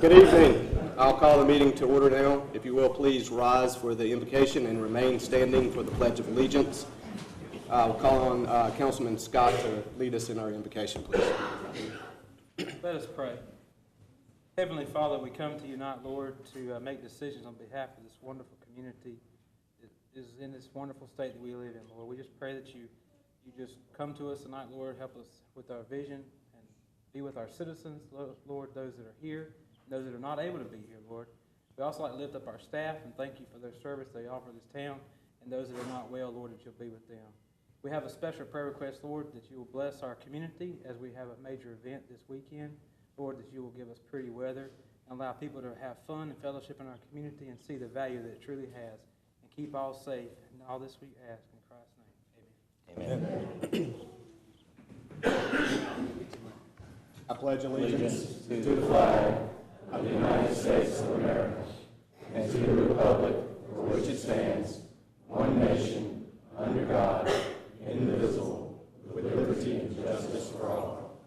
Good evening. I'll call the meeting to order now. If you will, please rise for the invocation and remain standing for the Pledge of Allegiance. I'll call on Councilman Scott to lead us in our invocation, please. Let us pray. Heavenly Father, we come to you tonight, Lord, to make decisions on behalf of this wonderful community that is in this wonderful state that we live in, Lord. We just pray that you just come to us tonight, Lord, help us with our vision and be with our citizens, Lord, those that are here, and those that are not able to be here, Lord. We also like to lift up our staff and thank you for their service they offer this town, and those that are not well, Lord, that you'll be with them. We have a special prayer request, Lord, that you will bless our community as we have a major event this weekend. Lord, that you will give us pretty weather and allow people to have fun and fellowship in our community and see the value that it truly has. And keep all safe. And all this we ask in Christ's name. Amen. I pledge allegiance to the flag of the United States of America and to the republic for which it stands, one nation, under God, indivisible, with liberty and justice for all.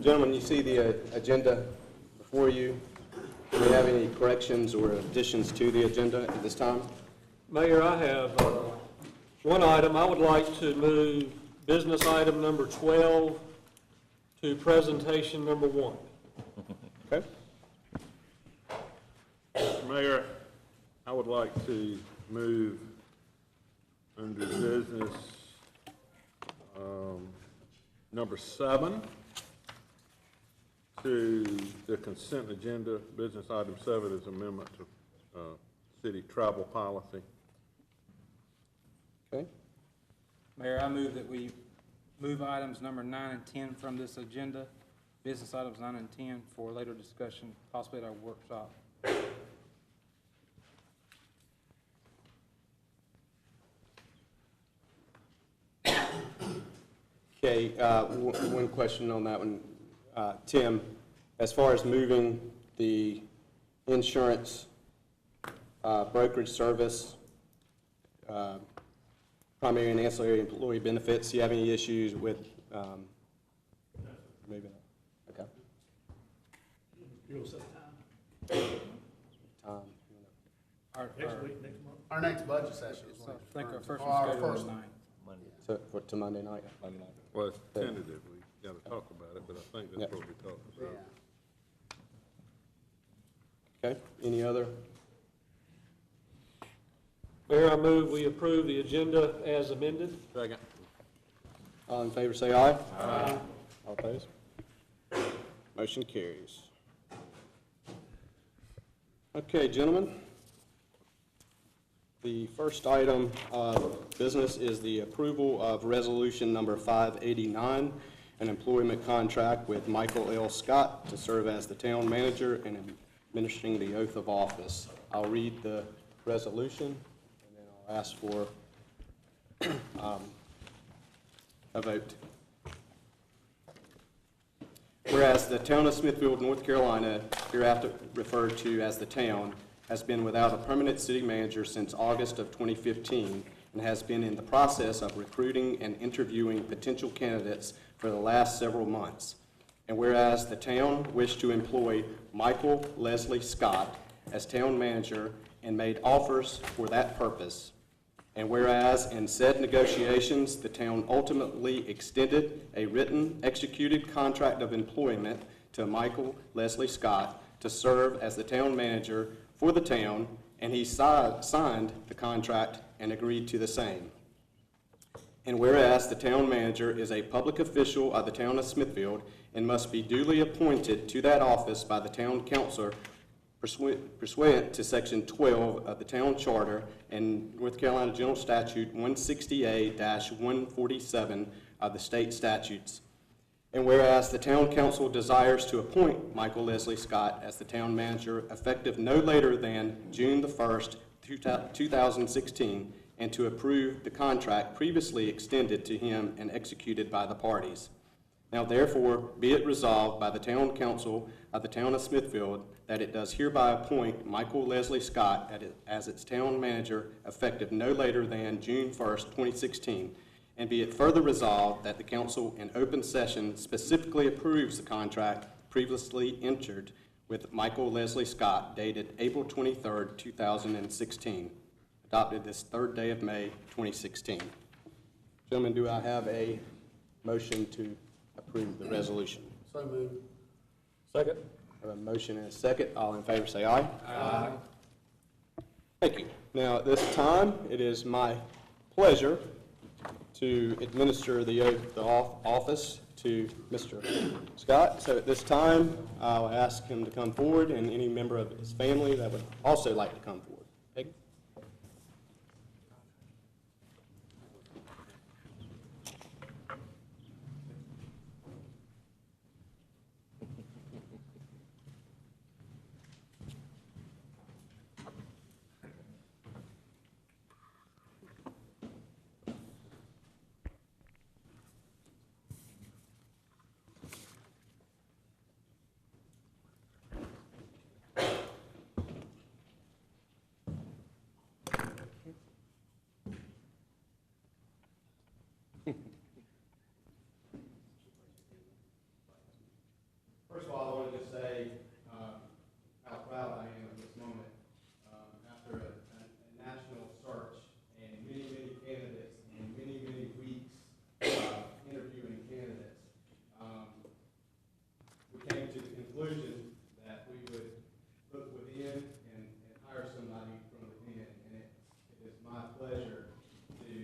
Gentlemen, you see the agenda before you. Do we have any corrections or additions to the agenda at this time? Mayor, I have one item. I would like to move business item number 12 to presentation number 1. Okay. Mayor, I would like to move under business number 7 to the consent agenda. Business item 7 is amendment to city travel policy. Okay. Mayor, I move that we move items number 9 and 10 from this agenda, business items 9 and 10, for later discussion, possibly at our workshop. Okay, one question on that one. Tim, as far as moving the insurance brokerage service, primary and ancillary employee benefits, do you have any issues with moving it? Okay. You'll set time. Next week, next month. Our next budget session is So I think our first Our one's scheduled first at 9. So to Monday night? Monday night. Well, it's tentative. We got to talk about it, but I think that's what we talked about. Okay, any other? Mayor, I move we approve the agenda as amended. Second. All in favor say aye. Aye. All opposed? Motion carries. Okay, gentlemen. The first item of business is the approval of resolution number 589, an employment contract with Michael L. Scott to serve as the town manager and administering the oath of office. I'll read the resolution and then I'll ask for a vote. Whereas the town of Smithfield, North Carolina, hereafter referred to as the town, has been without a permanent city manager since August of 2015 and has been in the process of recruiting and interviewing potential candidates for the last several months. And whereas the town wished to employ Michael Leslie Scott as town manager and made offers for that purpose. And whereas in said negotiations, the town ultimately extended a written executed contract of employment to Michael Leslie Scott to serve as the town manager for the town, and he signed the contract and agreed to the same. And whereas the town manager is a public official of the town of Smithfield and must be duly appointed to that office by the town council pursuant to section 12 of the town charter and North Carolina General Statute 160A-147 of the state statutes. And whereas the town council desires to appoint Michael Leslie Scott as the town manager effective no later than June the 1st, 2016, and to approve the contract previously extended to him and executed by the parties. Now therefore, be it resolved by the Town Council of the Town of Smithfield that it does hereby appoint Michael Leslie Scott as its town manager effective no later than June 1st, 2016. And be it further resolved that the council in open session specifically approves the contract previously entered with Michael Leslie Scott dated April 23rd, 2016, adopted this 3rd day of May, 2016. Gentlemen, do I have a motion to approve the resolution? So moved. Second. I have a motion and a second. All in favor say aye. Aye. Thank you. Now, at this time, it is my pleasure to administer the oath of office to Mr. Scott. So at this time, I'll ask him to come forward and any member of his family that would also like to come forward. Peggy? First of all, I wanted to say how proud I am of this moment. After a national search and many candidates and many weeks interviewing candidates, we came to the conclusion that we would look within and hire somebody from within. And it is my pleasure to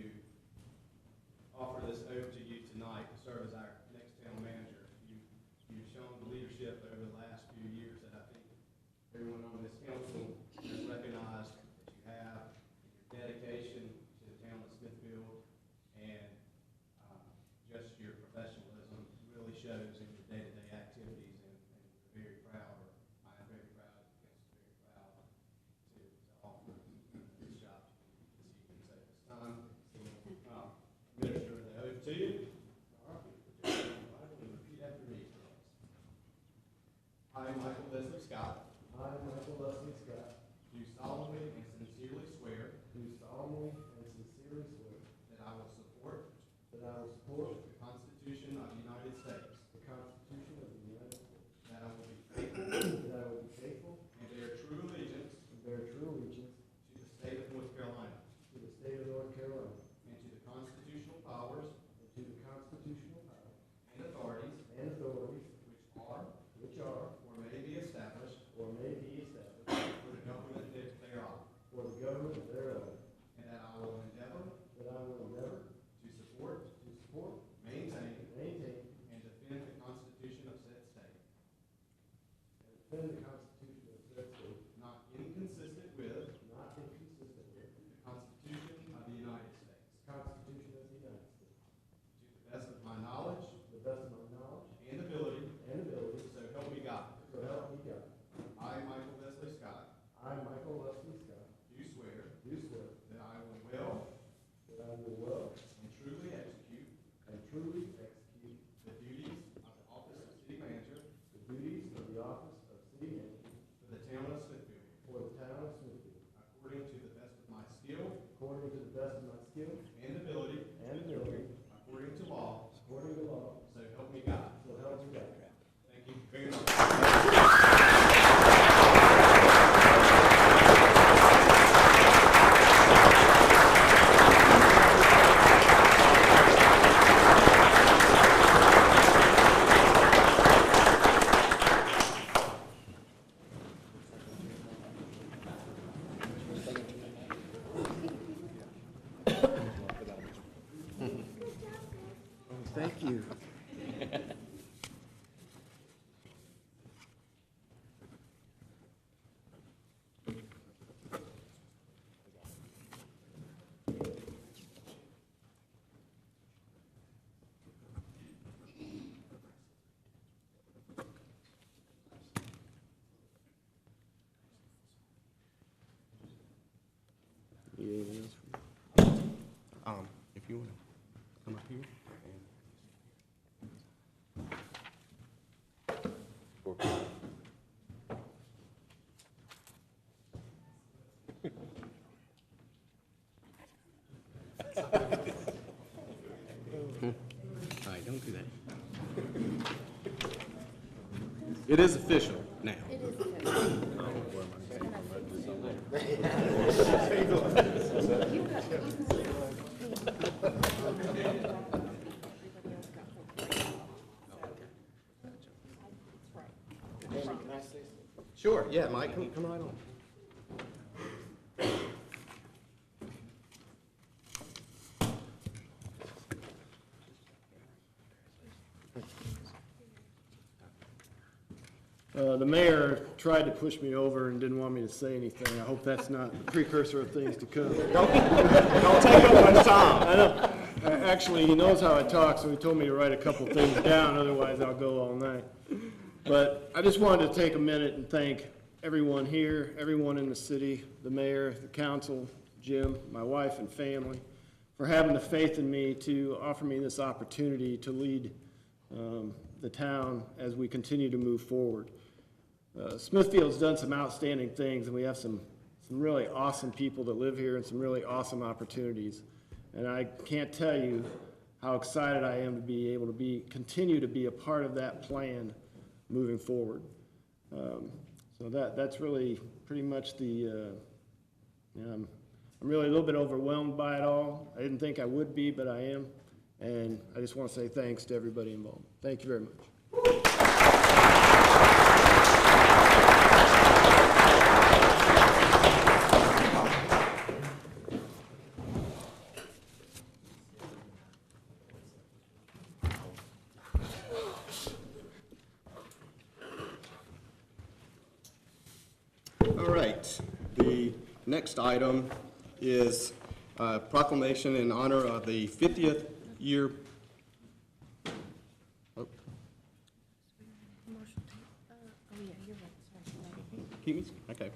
offer this oath to you tonight to serve as our next town manager. You've shown the leadership over the last few years that I think everyone on this council has recognized that you have, your dedication to the town of Smithfield, and just your professionalism really shows in your day-to-day activities, and we're very proud, or I am very proud, the council is very proud to offer this job to you this evening. So at this time, administer the oath to you. All right, repeat after me. I, Michael Leslie Scott, I, Michael Leslie Scott, do solemnly and sincerely swear do solemnly and sincerely swear that I will support that I will support the Constitution of the United States, the Constitution of the United States, that I will be faithful that I will be faithful and bear true allegiance and bear true allegiance to the state of North Carolina to the state of North Carolina and to the constitutional powers and to the constitutional powers and authorities and authorities which are which are or may be established or may be established for the government thereof, for the government thereof, and that I will endeavor that I will endeavor to support, maintain, and defend the Constitution of said state, and defend the Constitution of said state, not inconsistent with not inconsistent with the Constitution of the United States, the Constitution of the United States, to the best of my knowledge to the best of my knowledge and ability, and ability, so help me God. so help me God. I, Michael Leslie Scott, I, Michael Leslie Scott, do swear do swear that I will well that I will well and truly execute and truly execute the duties of the office of city manager the duties of the office of city manager for the town of Smithfield, for the town of Smithfield, according to the best of my skill according to the best of my skill and ability, and ability, according to law, according to law, so help me God. so help me God. Thank you very much. Thank you. If you want to come up here. It is official now. It is official. Sure, yeah, Mike, come right on. The mayor tried to push me over and didn't want me to say anything. I hope that's not a precursor of things to come. Don't take up much time. I know. Actually, he knows how I talk, so he told me to write a couple things down, otherwise I'll go all night. But I just wanted to take a minute and thank everyone here, everyone in the city, the mayor, the council, Jim, my wife and family, for having the faith in me to offer me this opportunity to lead the town as we continue to move forward. Smithfield's done some outstanding things, and we have some really awesome people that live here and some really awesome opportunities. And I can't tell you how excited I am to be able to continue to be a part of that plan moving forward. So that's really pretty much the, I'm really a little bit overwhelmed by it all. I didn't think I would be, but I am. And I just want to say thanks to everybody involved. Thank you very much. All right, the next item is proclamation in honor of the 50th year. Oh. Keep me- Okay.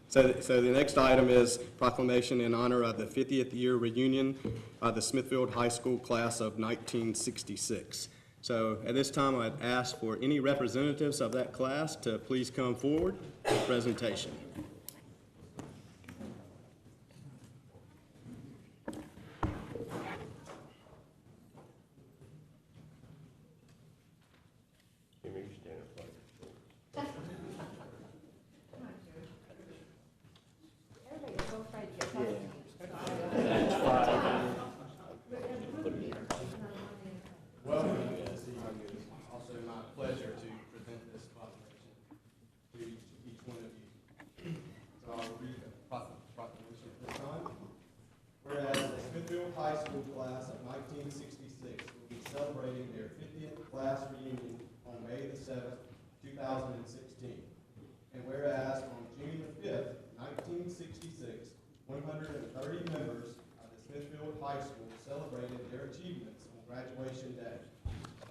So the next item is proclamation in honor of the 50th year reunion of the Smithfield High School class of 1966. So at this time, I'd ask for any representatives of that class to please come forward for presentation. Welcome. It's also my pleasure to present this proclamation to each one of you. So I'll read the proclamation at this time. Whereas the Smithfield High School class of 1966 will be celebrating their 50th class reunion on May the 7th, 2016. And whereas on June the 5th, 1966, 130 members of the Smithfield High School celebrated their achievements on graduation day.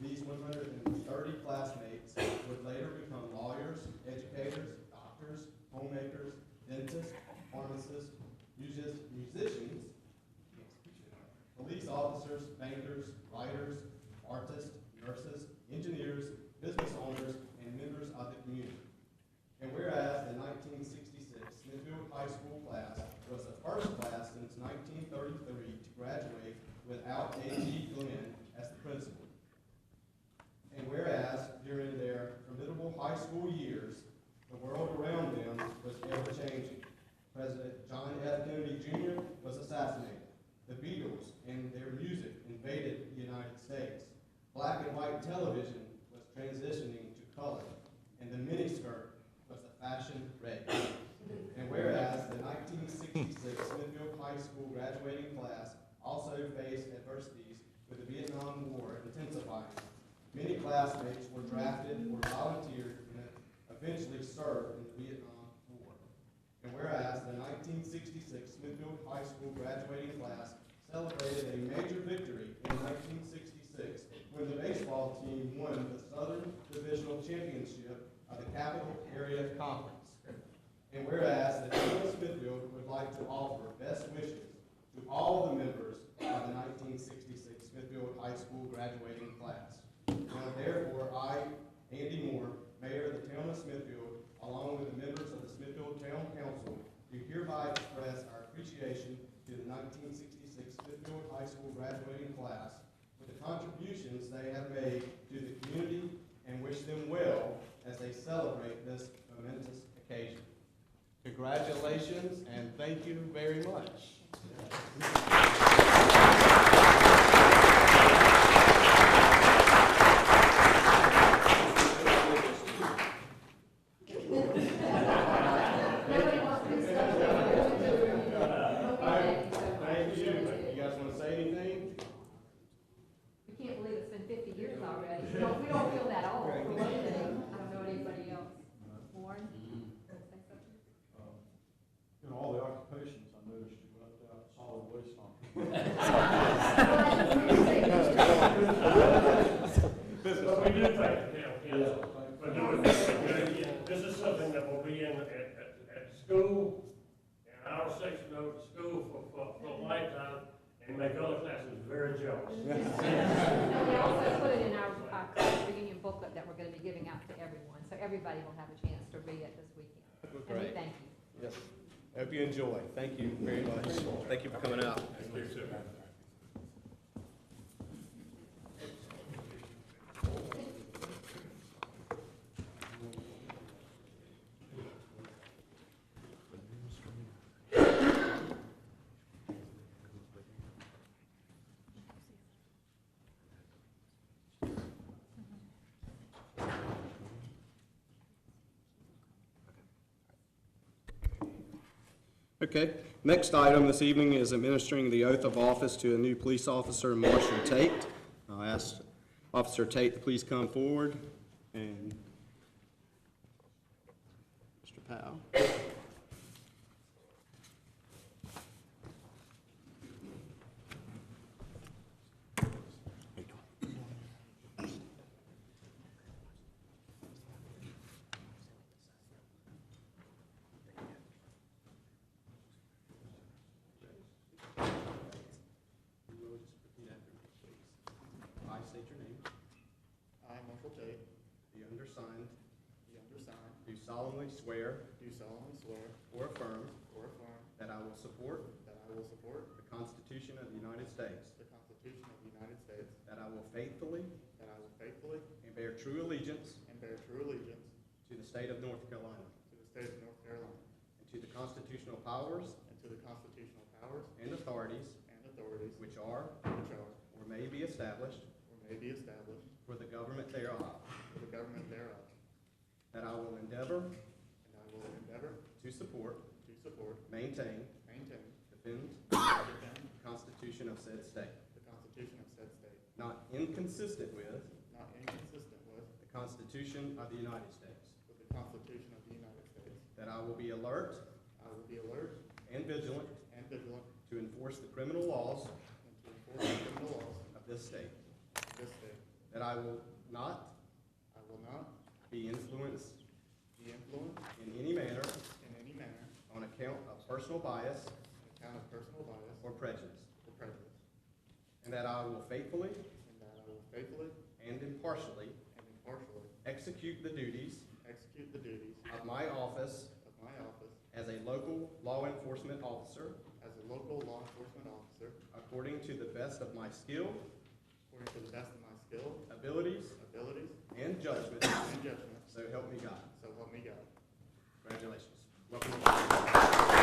These 130 classmates would later become lawyers, educators, doctors, homemakers, dentists, pharmacists, musicians, police officers, bankers, writers, artists, nurses, engineers, business owners, and members of the community. And whereas the 1966 Smithfield High School class was the first class since 1933 to graduate without A.G. Glenn as the principal. And whereas during their formidable high school years, the world around them was ever-changing. President John F. Kennedy Jr. was assassinated. The Beatles and their music invaded the United States. Black and white television was transitioning to color, and the miniskirt was the fashion rage. And whereas the 1966 Smithfield High School graduating class also faced adversities with the Vietnam War intensifying, many classmates were drafted or volunteered and eventually served in the Vietnam War. And whereas the 1966 Smithfield High School graduating class celebrated a major victory in 1966 when the baseball team won the Southern Divisional Championship of the Capital Area Conference. And whereas the town of Smithfield would like to offer best wishes to all the members of the 1966 Smithfield High School graduating class. Now therefore, I, Andy Moore, Mayor of the town of Smithfield, along with the members of the Smithfield Town Council, do hereby express our appreciation to the 1966 Smithfield High School graduating class for the contributions they have made to the community and wish them well as they celebrate this momentous occasion. Congratulations and thank you very much. Thank you. You guys want to say anything? We can't believe it's been 50 years already. We don't feel that old, for one thing. I don't know anybody else. Warren? Say something? In all the occupations, I noticed you left out solid waste on. But we do thank the town council for doing this. This is something that will be in at school, in our section of the school for a lifetime, and make other classes very jealous. And we also put it in our college reunion booklet that we're going to be giving out to everyone, so everybody will have a chance to read it this weekend. And we Great. thank you. Yes. Hope you enjoy. Thank you very much. Thank you for coming out. Okay, next item this evening is administering the oath of office to a new police officer, Marshall Tate. I'll ask Officer Tate to please come forward, and Mr. Powell. I state your name. I, Marshall Tate, The undersigned the undersigned, do solemnly swear do solemnly swear or affirm or affirm that I will support that I will support the Constitution of the United States, the Constitution of the United States, that I will faithfully that I will faithfully and bear true allegiance and bear true allegiance to the state of North Carolina to the state of North Carolina and to the constitutional powers and to the constitutional powers and authorities and authorities which are or may be established or may be established for the government thereof, for the government thereof, that I will endeavor and I will endeavor to support, to support, maintain, maintain, defend defend the Constitution of said state, the Constitution of said state, not inconsistent with not inconsistent with the Constitution of the United States, the Constitution of the United States, that I will be alert I will be alert and vigilant and vigilant to enforce the criminal laws and to enforce the criminal laws of this state, of this state. that I will not I will not be influenced be influenced in any manner in any manner on account of personal bias on account of personal bias or prejudice, or prejudice, and that I will faithfully and that I will faithfully and impartially and impartially execute the duties execute the duties of my office of my office as a local law enforcement officer as a local law enforcement officer according to the best of my skill, according to the best of my skill, abilities, abilities, and judgment, and judgment, so help me God. so help me God. Congratulations. Welcome.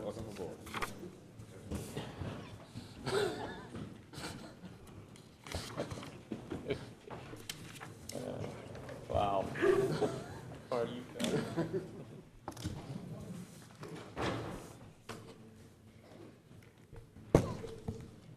Welcome aboard. Wow. Are you?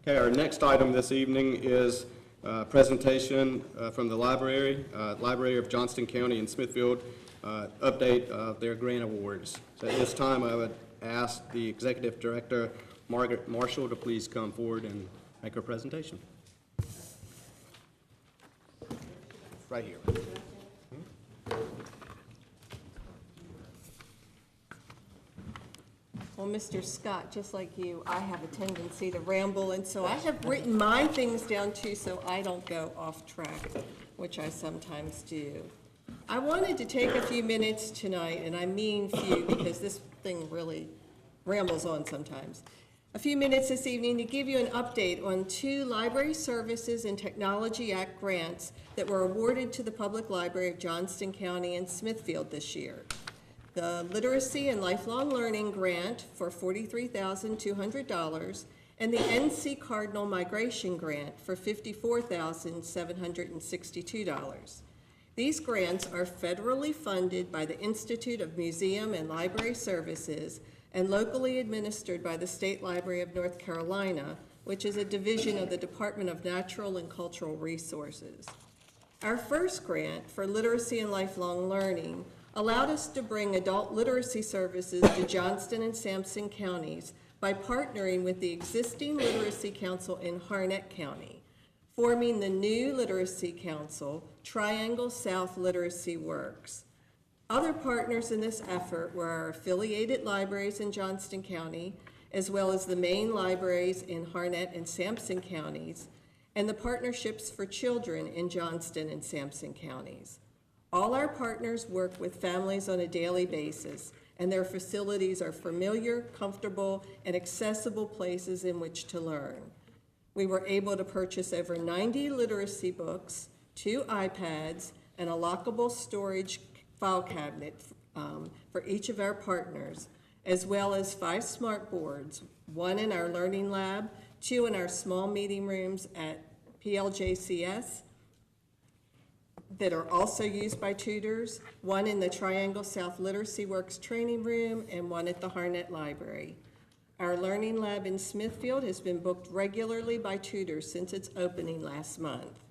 Okay, our next item this evening is a presentation from the Library of Johnston County in Smithfield, update of their grant awards. So at this time, I would ask the Executive Director, Margaret Marshall, to please come forward and make her presentation. Right here. Well, Mr. Scott, just like you, I have a tendency to ramble, and so I have written my things down too, so I don't go off track, which I sometimes do. I wanted to take a few minutes tonight, and I mean few because this thing really rambles on sometimes. A few minutes this evening to give you an update on 2 Library Services and Technology Act grants that were awarded to the Public Library of Johnston County and Smithfield this year. The Literacy and Lifelong Learning Grant for $43,200 and the NC Cardinal Migration Grant for $54,762. These grants are federally funded by the Institute of Museum and Library Services and locally administered by the State Library of North Carolina, which is a division of the Department of Natural and Cultural Resources. Our first grant for literacy and lifelong learning allowed us to bring adult literacy services to Johnston and Sampson counties by partnering with the existing Literacy Council in Harnett County, forming the new Literacy Council, Triangle South Literacy Works. Other partners in this effort were our affiliated libraries in Johnston County, as well as the main libraries in Harnett and Sampson counties, and the Partnerships for Children in Johnston and Sampson counties. All our partners work with families on a daily basis, and their facilities are familiar, comfortable, and accessible places in which to learn. We were able to purchase over 90 literacy books, 2 iPads, and a lockable storage file cabinet for each of our partners, as well as 5 smart boards, 1 in our learning lab, 2 in our small meeting rooms at PLJCS, that are also used by tutors, 1 in the Triangle South Literacy Works training room, and 1 at the Harnett Library. Our learning lab in Smithfield has been booked regularly by tutors since its opening last month.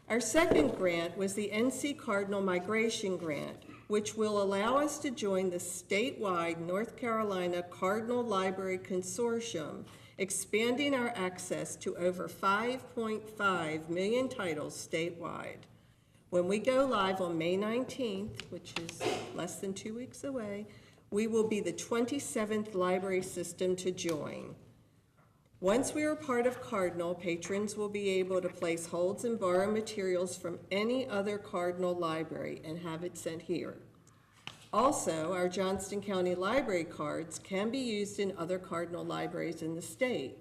Our second grant was the NC Cardinal Migration Grant, which will allow us to join the statewide North Carolina Cardinal Library Consortium, expanding our access to over 5.5 million titles statewide. When we go live on May 19th, which is less than 2 weeks away, we will be the 27th library system to join. Once we are part of Cardinal, patrons will be able to place holds and borrow materials from any other Cardinal library and have it sent here. Also, our Johnston County library cards can be used in other Cardinal libraries in the state.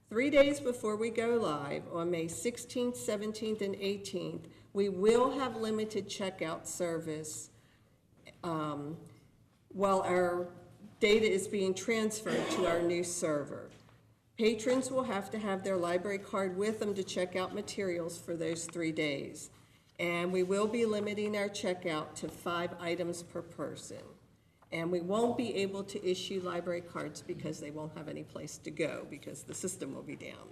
3 days before we go live, on May 16th, 17th, and 18th, we will have limited checkout service while our data is being transferred to our new server. Patrons will have to have their library card with them to check out materials for those 3 days. And we will be limiting our checkout to 5 items per person. And we won't be able to issue library cards because they won't have any place to go because the system will be down.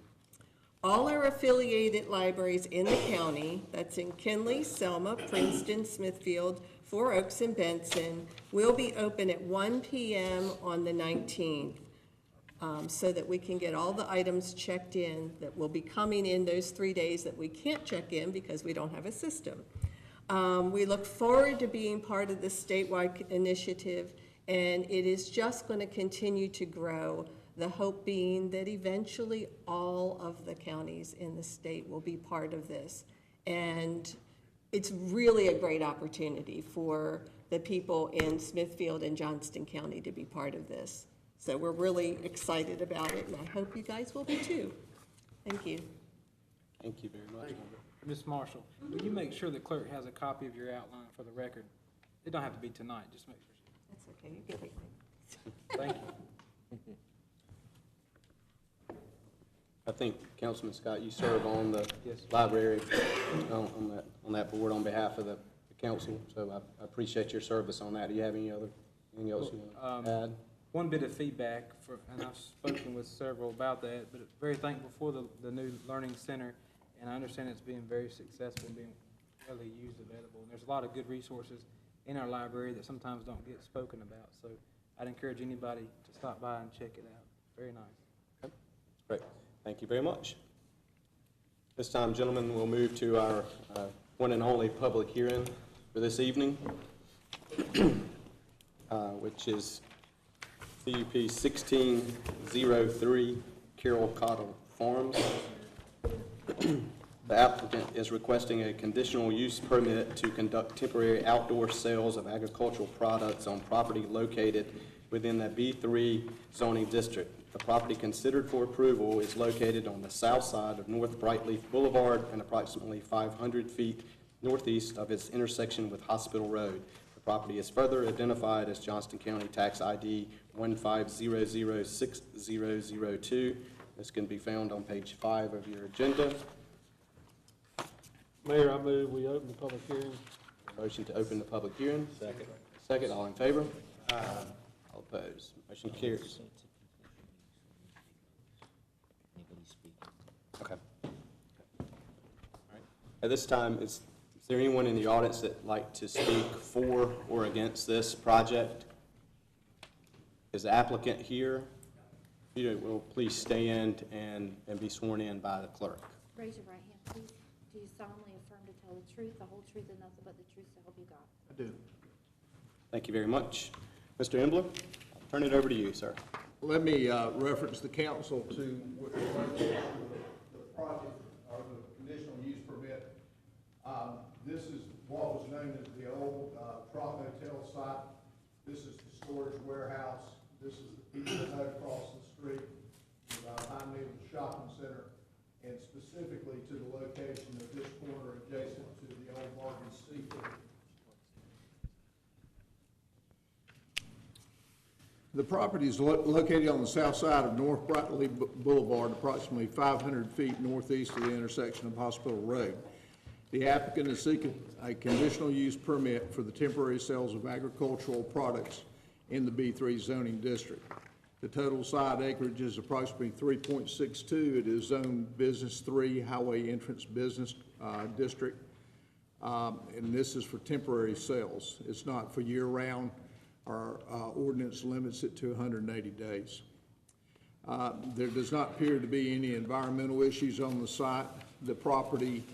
All our affiliated libraries in the county, that's in Kinley, Selma, Princeton, Smithfield, 4 Oaks, and Benson, will be open at 1 p.m. on the 19th so that we can get all the items checked in that will be coming in those 3 days that we can't check in because we don't have a system. We look forward to being part of this statewide initiative, and it is just going to continue to grow. The hope being that eventually all of the counties in the state will be part of this. And it's really a great opportunity for the people in Smithfield and Johnston County to be part of this. So we're really excited about it, and I hope you guys will be too. Thank you. Thank you very much. Ms. Marshall, will you make sure the clerk has a copy of your outline for the record? It don't have to be tonight, just make sure. That's okay, you get it. Thank you. I think, Councilman Scott, you serve on the Yes. library, on that board on behalf of the council, so I appreciate your service on that. Do you have anything else you want to add? One bit of feedback, and I've spoken with several about that, but very thankful for the new learning center, and I understand it's being very successful and being really used available. And there's a lot of good resources in our library that sometimes don't get spoken about, so I'd encourage anybody to stop by and check it out. Very nice. Okay. Great. Thank you very much. This time, gentlemen, we'll move to our one and only public hearing for this evening, which is CUP 1603 Carroll Cottle Farms. The applicant is requesting a conditional use permit to conduct temporary outdoor sales of agricultural products on property located within the B3 zoning district. The property considered for approval is located on the south side of North Brightleaf Boulevard and approximately 500 feet northeast of its intersection with Hospital Road. The property is further identified as Johnston County Tax ID 15006002. This can be found on page 5 of your agenda. Mayor, I move we open the public hearing. Motion to open the public hearing. Second. Second, all in favor? All opposed? Motion carries. Okay. All right. At this time, is there anyone in the audience that'd like to speak for or against this project? Is the applicant here? If you will please stand and be sworn in by the clerk. Raise your right hand, please. Do you solemnly affirm to tell the truth, the whole truth, and nothing but the truth, so help you God? I do. Thank you very much. Mr. Embler, I'll turn it over to you, sir. Let me reference the council to the project, or the conditional use permit. This is what was known as the old Trop Hotel site. This is the storage warehouse. This is the pizza hut across the street, behind me the shopping center, and specifically to the location of this corner adjacent to the old Morgan Seafood. The property is located on the south side of North Brightleaf Boulevard, approximately 500 feet northeast of the intersection of Hospital Road. The applicant is seeking a conditional use permit for the temporary sales of agricultural products in the B3 zoning district. The total site acreage is approximately 3.62. It is zoned Business 3 Highway Entrance Business District, and this is for temporary sales. It's not for year-round. Our ordinance limits it to 180 days. There does not appear to be any environmental issues on the site. The property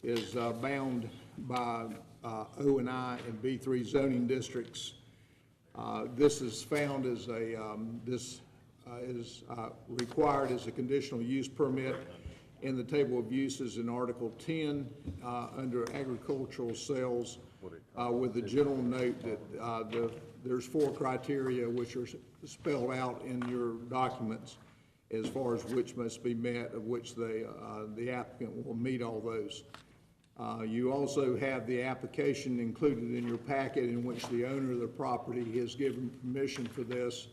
is bound by O&I and B3 zoning districts. This is found as required as a conditional use permit in the table of uses in Article 10 under agricultural sales, with the general note that there's 4 criteria which are spelled out in your documents as far as which must be met, of which the applicant will meet all those. You also have the application included in your packet in which the owner of the property has given permission for this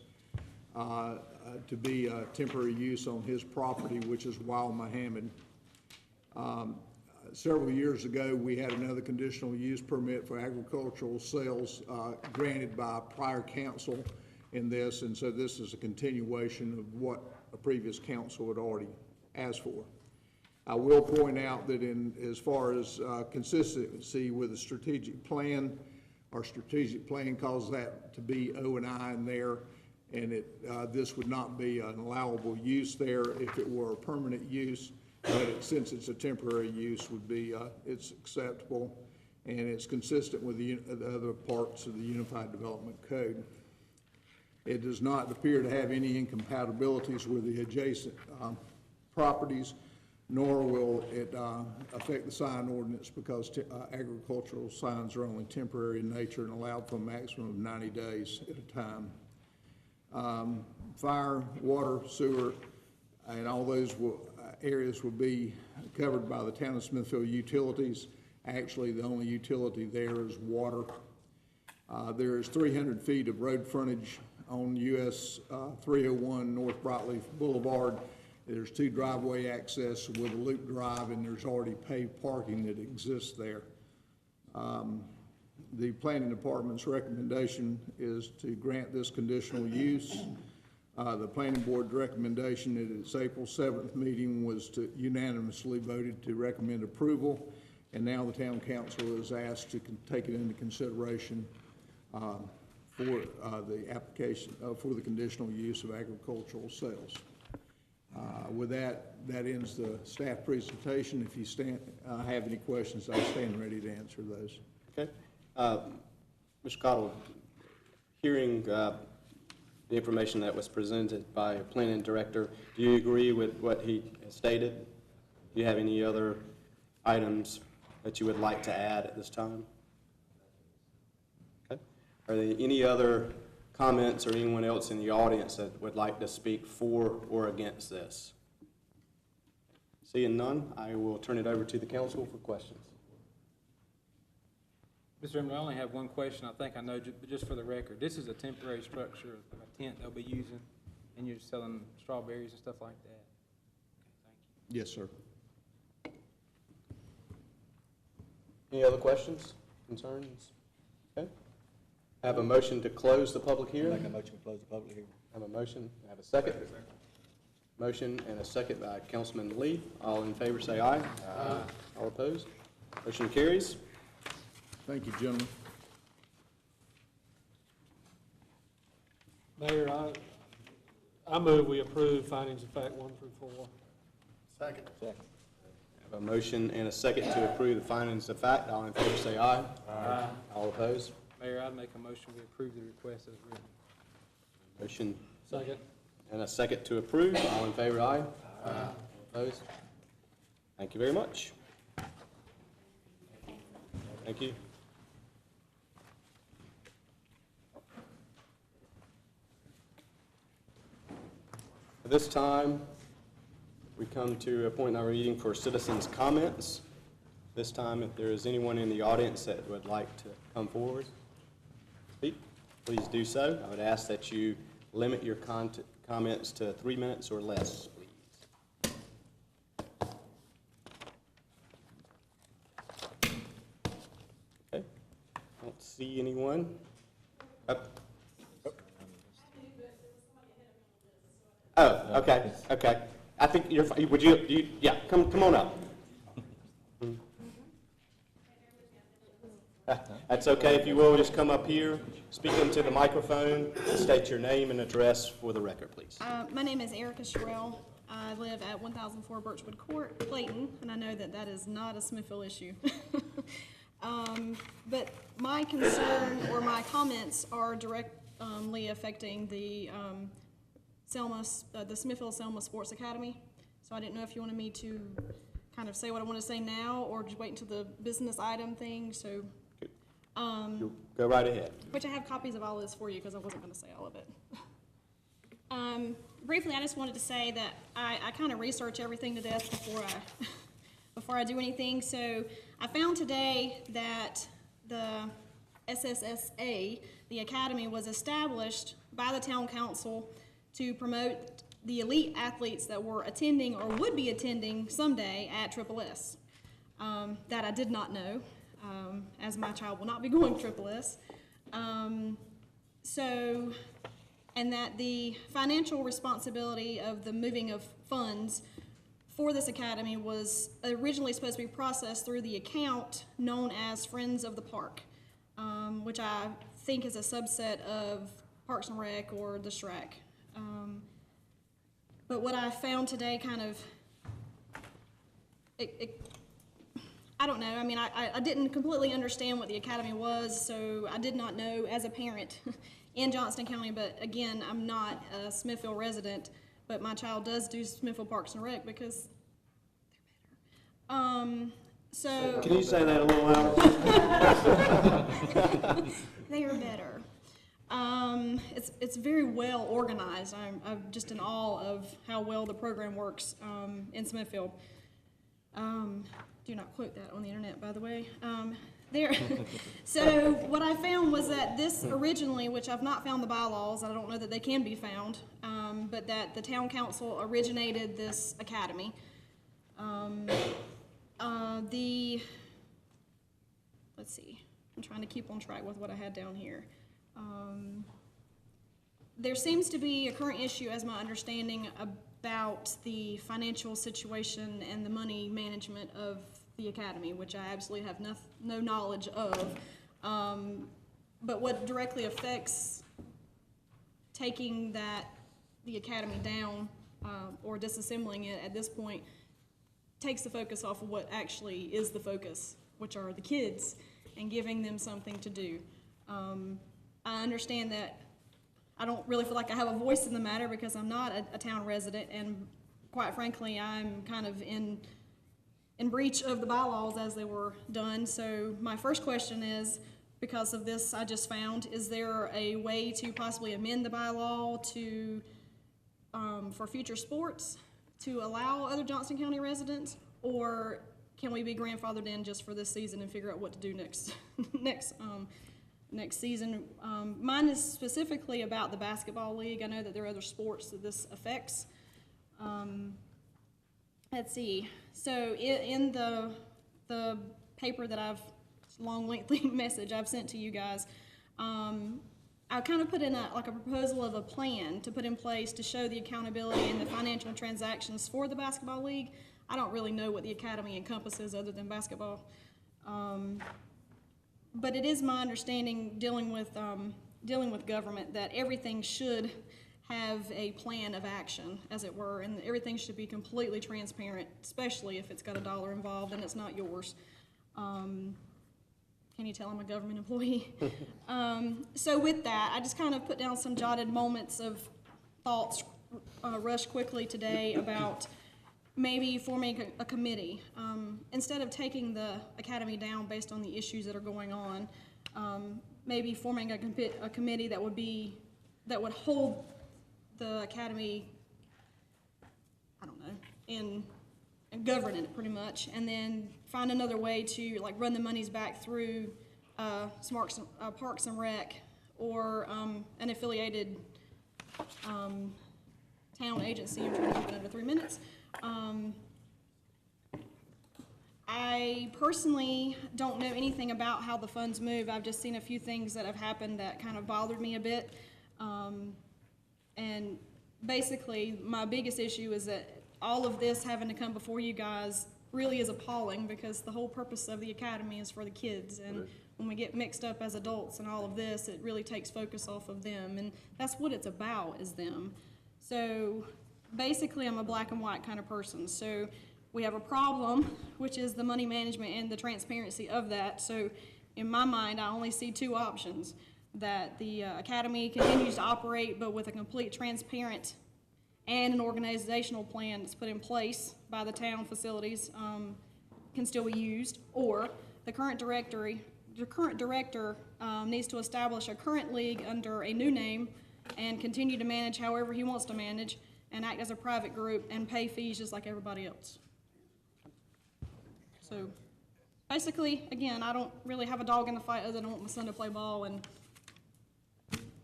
to be temporary use on his property, which is Wild Mohammed. Several years ago, we had another conditional use permit for agricultural sales granted by a prior council in this, and so this is a continuation of what a previous council had already asked for. I will point out that as far as consistency with the strategic plan, our strategic plan calls that to be O&I in there, and this would not be an allowable use there if it were a permanent use, but since it's a temporary use, would be it's acceptable, and it's consistent with the other parts of the Unified Development Code. It does not appear to have any incompatibilities with the adjacent properties, nor will it affect the sign ordinance, because agricultural signs are only temporary in nature and allowed for a maximum of 90 days at a time. Fire, water, sewer, and all those areas will be covered by the town of Smithfield utilities. Actually, the only utility there is water. There is 300 feet of road frontage on US 301 North Brightleaf Boulevard. There's 2 driveway access with a loop drive, and there's already paved parking that exists there. The planning department's recommendation is to grant this conditional use. The planning board's recommendation at its April 7th meeting was to unanimously voted to recommend approval, and now the town council is asked to take it into consideration for the application for the conditional use of agricultural sales. With that ends the staff presentation. If you have any questions, I stand ready to answer those. Okay. Mr. Cottle, hearing the information that was presented by our planning director. Do you agree with what he has stated? Do you have any other items that you would like to add at this time? Okay. Are there any other comments or anyone else in the audience that would like to speak for or against this? Seeing none, I will turn it over to the council for questions. Mr. Chairman, I only have one question. I think I know, but just for the record, this is a temporary structure, a tent they'll be using, and you're selling strawberries and stuff like that. Okay, thank you. Yes, sir. Any other questions, concerns? Okay. Have a motion to close the public hearing? Make a motion to close the public hearing. Have a motion, have a second? Motion and a second by Councilman Lee. All in favor say aye. Aye. All opposed? Motion carries. Thank you, gentlemen. Mayor, I move we approve findings of fact 1 through 4. Second. Have a motion and a second to approve the findings of fact. All in favor say aye. Aye. All opposed? Mayor, I'd make a motion we approve the request as written. Motion Second. and a second to approve. All in favor, aye. Aye. Opposed? Thank you very much. Thank you. At this time, we come to a point in our meeting for citizens' comments. This time, if there is anyone in the audience that would like to come forward, speak, please do so. I would ask that you limit your comments to 3 minutes or less, please. Okay, don't see anyone. Oh, okay, okay. I think you're, would you, yeah, come on up. That's okay, if you will, just come up here, speak into the microphone, state your name and address for the record, please. My name is Erica Sherrill. I live at 1004 Birchwood Court, Clayton, and I know that that is not a Smithfield issue. But my concern or my comments are directly affecting the Smithfield Selma Sports Academy. So I didn't know if you wanted me to kind of say what I want to say now or just wait until the business item thing, so. Go right ahead. Which I have copies of all this for you because I wasn't going to say all of it. Briefly, I just wanted to say that I kind of research everything to death before I do anything. So I found today that the SSSA, the academy, was established by the town council to promote the elite athletes that were attending or would be attending someday at Triple S. That I did not know, as my child will not be going to Triple S. And that the financial responsibility of the moving of funds for this academy was originally supposed to be processed through the account known as Friends of the Park, which I think is a subset of Parks and Rec or the SRAC. But what I found today kind of, I don't know, I mean, I didn't completely understand what the academy was, so I did not know as a parent in Johnston County, but again, I'm not a Smithfield resident, but my child does do Smithfield Parks and Rec because they're better. So. Can you say that a little louder? They are better. It's very well organized. I'm just in awe of how well the program works in Smithfield. Do not quote that on the internet, by the way. So what I found was that this originally, which I've not found the bylaws, I don't know that they can be found, but that the town council originated this academy. Let's see, I'm trying to keep on track with what I had down here. There seems to be a current issue, as my understanding, about the financial situation and the money management of the academy, which I absolutely have no knowledge of. But what directly affects taking the academy down or disassembling it at this point takes the focus off of what actually is the focus, which are the kids, and giving them something to do. I understand that I don't really feel like I have a voice in the matter because I'm not a town resident, and quite frankly, I'm kind of in breach of the bylaws as they were done. So my first question is, because of this I just found, is there a way to possibly amend the bylaw to, for future sports, to allow other Johnson County residents? Or can we be grandfathered in just for this season and figure out what to do next, next season? Mine is specifically about the basketball league. I know that there are other sports that this affects. Let's see. So in the paper that I've, long lengthy message I've sent to you guys, I kind of put in a proposal of a plan to put in place to show the accountability and the financial transactions for the basketball league. I don't really know what the academy encompasses other than basketball. But it is my understanding, dealing with government, that everything should have a plan of action, as it were, and everything should be completely transparent, especially if it's got a dollar involved and it's not yours. Can you tell I'm a government employee? So with that, I just kind of put down some jotted moments of thoughts, rushed quickly today, about maybe forming a committee. Instead of taking the academy down based on the issues that are going on, maybe forming a committee that would hold the academy, I don't know, and govern it pretty much, and then find another way to like run the monies back through Parks and Rec, or an affiliated town agency. I'm trying to keep it under 3 minutes. I personally don't know anything about how the funds move. I've just seen a few things that have happened that kind of bothered me a bit. And basically, my biggest issue is that all of this having to come before you guys really is appalling, because the whole purpose of the academy is for the kids. And when we get mixed up as adults and all of this, it really takes focus off of them. And that's what it's about, is them. So basically, I'm a black and white kind of person. So we have a problem, which is the money management and the transparency of that. So in my mind, I only see two options: that the academy continues to operate, but with a complete transparent and an organizational plan that's put in place by the town facilities can still be used, or the current director needs to establish a current league under a new name and continue to manage however he wants to manage, and act as a private group and pay fees just like everybody else. So basically, again, I don't really have a dog in the fight other than I want my son to play ball, and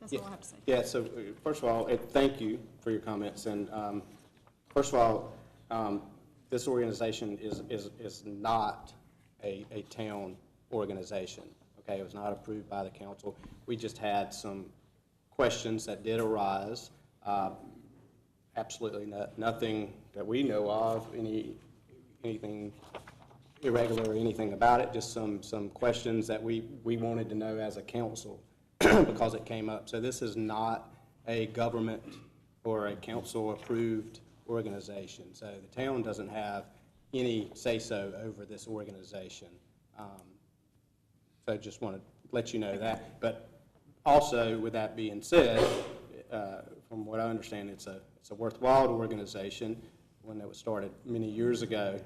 that's all I have to say. Yeah, so first of all, thank you for your comments. And first of all, this organization is not a town organization, okay? It was not approved by the council. We just had some questions that did arise. Absolutely nothing that we know of, anything irregular or anything about it, just some questions that we wanted to know as a council because it came up. So this is not a government or a council-approved organization. So the town doesn't have any say-so over this organization. So just want to let you know that. But also, with that being said, from what I understand, it's a worthwhile organization, one that was started many years ago.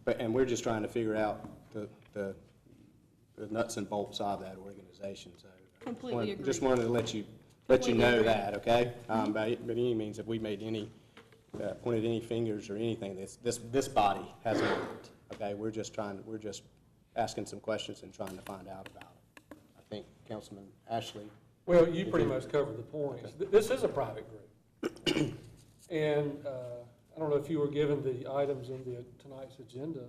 And we're just trying to figure out the nuts and bolts of that organization. So Completely agree. Just wanted to let you know that, okay? By any means, if we made any pointed any fingers or anything, this body has not. Okay, we're just asking some questions and trying to find out about it. I think Councilman Ashley. Well, you pretty much covered the point. Okay. This is a private group. And I don't know if you were given the items in tonight's agenda,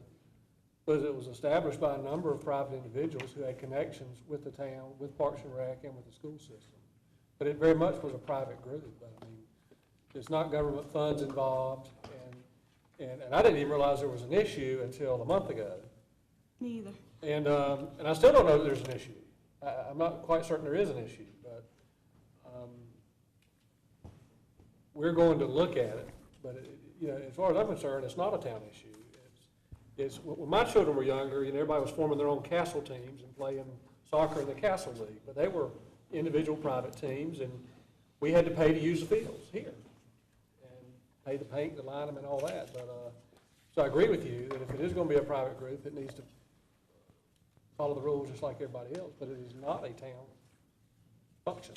but it was established by a number of private individuals who had connections with the town, with Parks and Rec, and with the school system. But it very much was a private group. But I mean, there's not government funds involved, and I didn't even realize there was an issue until a month ago. Me either. And I still don't know that there's an issue. I'm not quite certain there is an issue, but we're going to look at it. But as far as I'm concerned, it's not a town issue. It's when my children were younger, everybody was forming their own castle teams and playing soccer in the castle league. But they were individual private teams, and we had to pay to use the fields here, and pay to paint, to line them, and all that. But so I agree with you that if it is going to be a private group, it needs to follow the rules just like everybody else. But it is not a town function.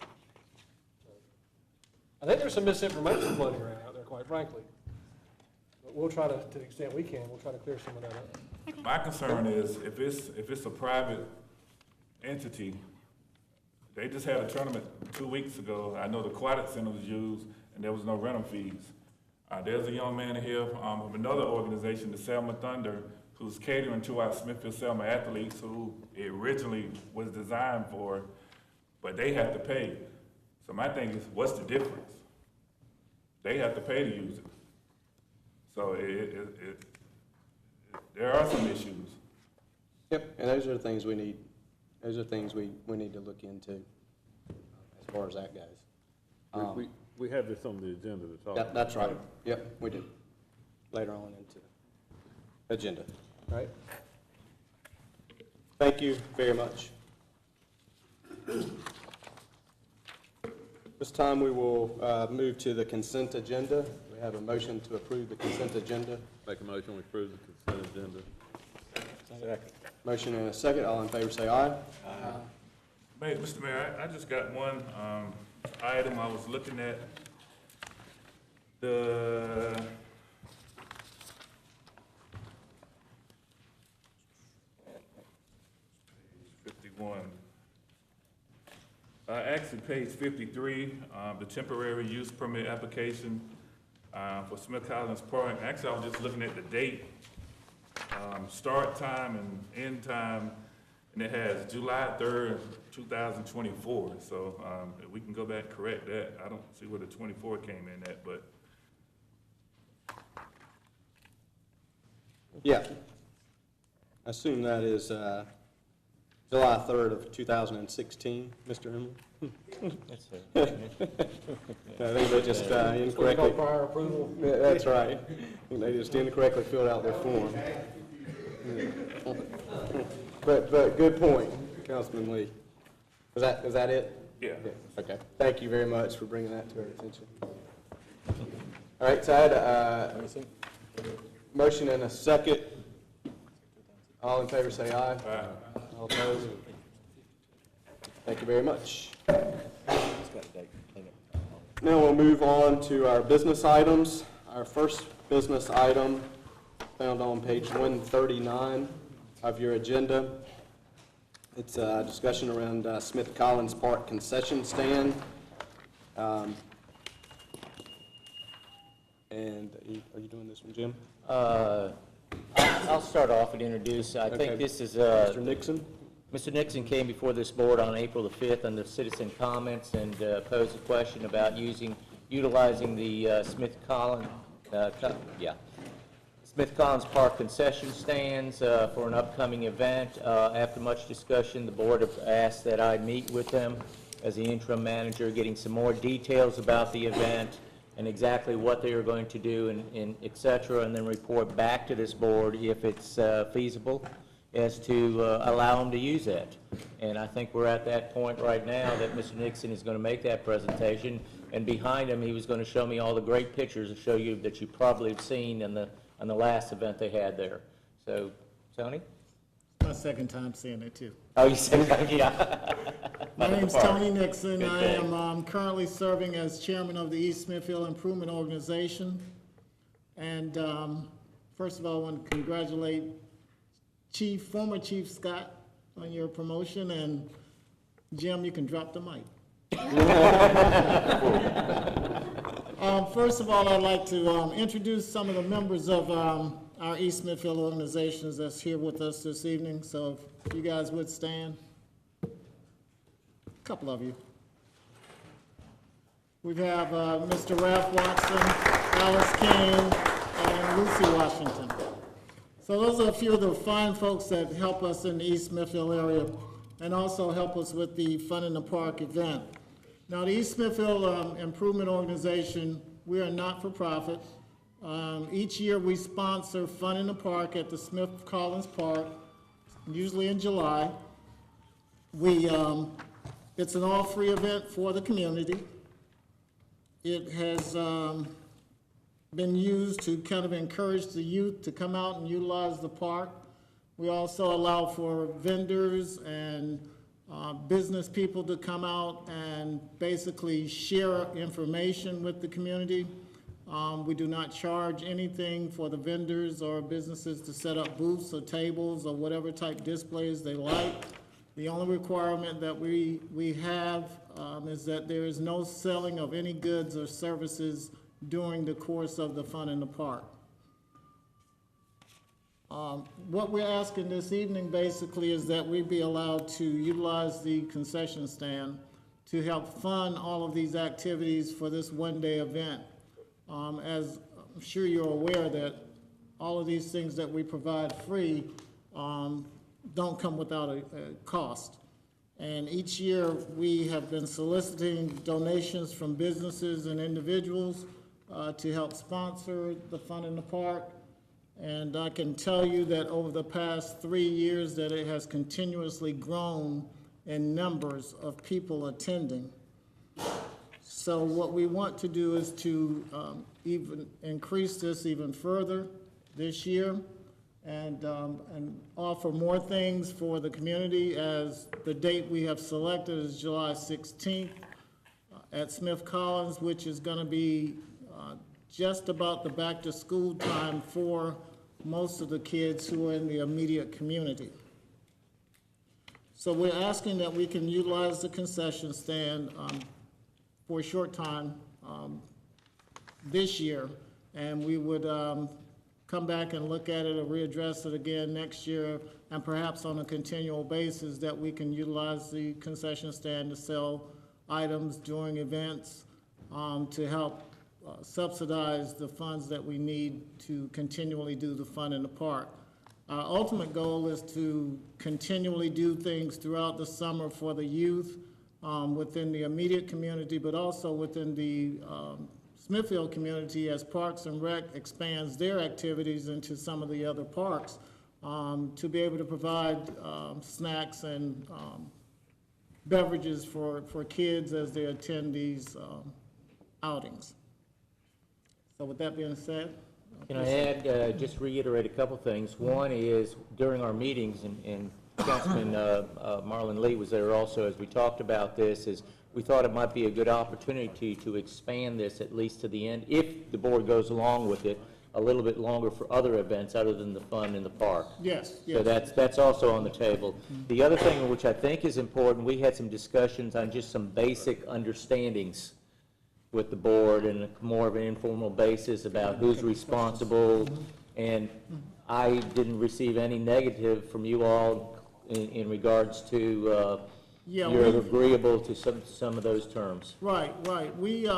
I think there's some misinformation floating around out there, quite frankly. But we'll try to the extent we can, we'll try to clear some of that up. My concern is if it's a private entity, they just had a tournament 2 weeks ago. I know the aquatic center was used and there was no rental fees. There's a young man here of another organization, the Selma Thunder, who's catering to our Smithfield Selma athletes who it originally was designed for, but they have to pay. So my thing is, what's the difference? They have to pay to use it. So there are some issues. Yep, and those are the things we need, those are things we need to look into as far as that goes. We have this on the agenda to talk about. That's right. Yep, we do. Later on into the agenda. Right? Thank you very much. This time we will move to the consent agenda. We have a motion to approve the consent agenda. Make a motion, we approve the consent agenda. Second. Motion and a second. All in favor say aye. Mr. Mayor, I just got one item I was looking at. The 51. Actually, page 53, the temporary use permit application for Smith Collins Park. Actually, I was just looking at the date, start time and end time, and it has July 3rd, 2024. So if we can go back and correct that. I don't see where the 24 came in at, but. Yeah. I assume that is July 3rd of 2016, Mr. Hemmel? That's it. I think they just incorrectly. Prior approval. Yeah, that's right. I think they just incorrectly filled out their form. But good point, Councilman Lee. Was that it? Yeah. Okay. Thank you very much for bringing that to our attention. All right, so I had a motion and a second. All in favor say aye. Aye. All opposed? Thank you very much. Now we'll move on to our business items. Our first business item found on page 139 of your agenda. It's a discussion around Smith Collins Park concession stand. And are you doing this one, Jim? I'll start off and introduce. I think this is Mr. Nixon. Mr. Nixon came before this board on April the 5th under citizen comments and posed a question about utilizing the Smith Collins Park concession stands for an upcoming event. After much discussion, the board asked that I meet with them as the interim manager, getting some more details about the event and exactly what they are going to do and et cetera, and then report back to this board if it's feasible as to allow them to use that. And I think we're at that point right now that Mr. Nixon is going to make that presentation, and behind him he was going to show me all the great pictures to show you that you probably have seen in the last event they had there. So, Tony? My second time seeing it too. Oh, you said that? Yeah. My name's Tony Nixon. I am currently serving as chairman of the East Smithfield Improvement Organization. And first of all, I want to congratulate former Chief Scott on your promotion. And Jim, you can drop the mic. First of all, I'd like to introduce some of the members of our East Smithfield organizations that's here with us this evening. So if you guys would stand. A couple of you. We have Mr. Ralph Watson, Alice King, and Lucy Washington. So those are a few of the fine folks that help us in the East Smithfield area and also help us with the Fun in the Park event. Now, the East Smithfield Improvement Organization, we are not-for-profit. Each year we sponsor Fun in the Park at the Smith Collins Park, usually in July. It's an all-free event for the community. It has been used to kind of encourage the youth to come out and utilize the park. We also allow for vendors and business people to come out and basically share information with the community. We do not charge anything for the vendors or businesses to set up booths or tables or whatever type displays they like. The only requirement that we have is that there is no selling of any goods or services during the course of the fun in the park. What we're asking this evening basically is that we be allowed to utilize the concession stand to help fund all of these activities for this one-day event. As I'm sure you're aware that all of these things that we provide free don't come without a cost. And each year we have been soliciting donations from businesses and individuals to help sponsor the fun in the park. And I can tell you that over the past 3 years that it has continuously grown in numbers of people attending. So what we want to do is to even increase this even further this year and offer more things for the community, as the date we have selected is July 16th at Smith Collins, which is going to be just about the back-to-school time for most of the kids who are in the immediate community. So we're asking that we can utilize the concession stand for a short time this year, and we would come back and look at it or readdress it again next year, and perhaps on a continual basis that we can utilize the concession stand to sell items during events to help subsidize the funds that we need to continually do the fun in the park. Our ultimate goal is to continually do things throughout the summer for the youth within the immediate community, but also within the Smithfield community as Parks and Rec expands their activities into some of the other parks to be able to provide snacks and beverages for kids as they attend these outings. So with that being said. Can I add, just reiterate a couple things. One is, during our meetings, and Councilman Marlon Lee was there also as we talked about this, is we thought it might be a good opportunity to expand this at least to the end, if the board goes along with it, a little bit longer for other events other than the fun in the park. Yes, yes. So that's also on the table. The other thing which I think is important, we had some discussions on just some basic understandings with the board and more of an informal basis about who's responsible, and I didn't receive any negative from you all in regards to you're agreeable to some of those terms. Right. We,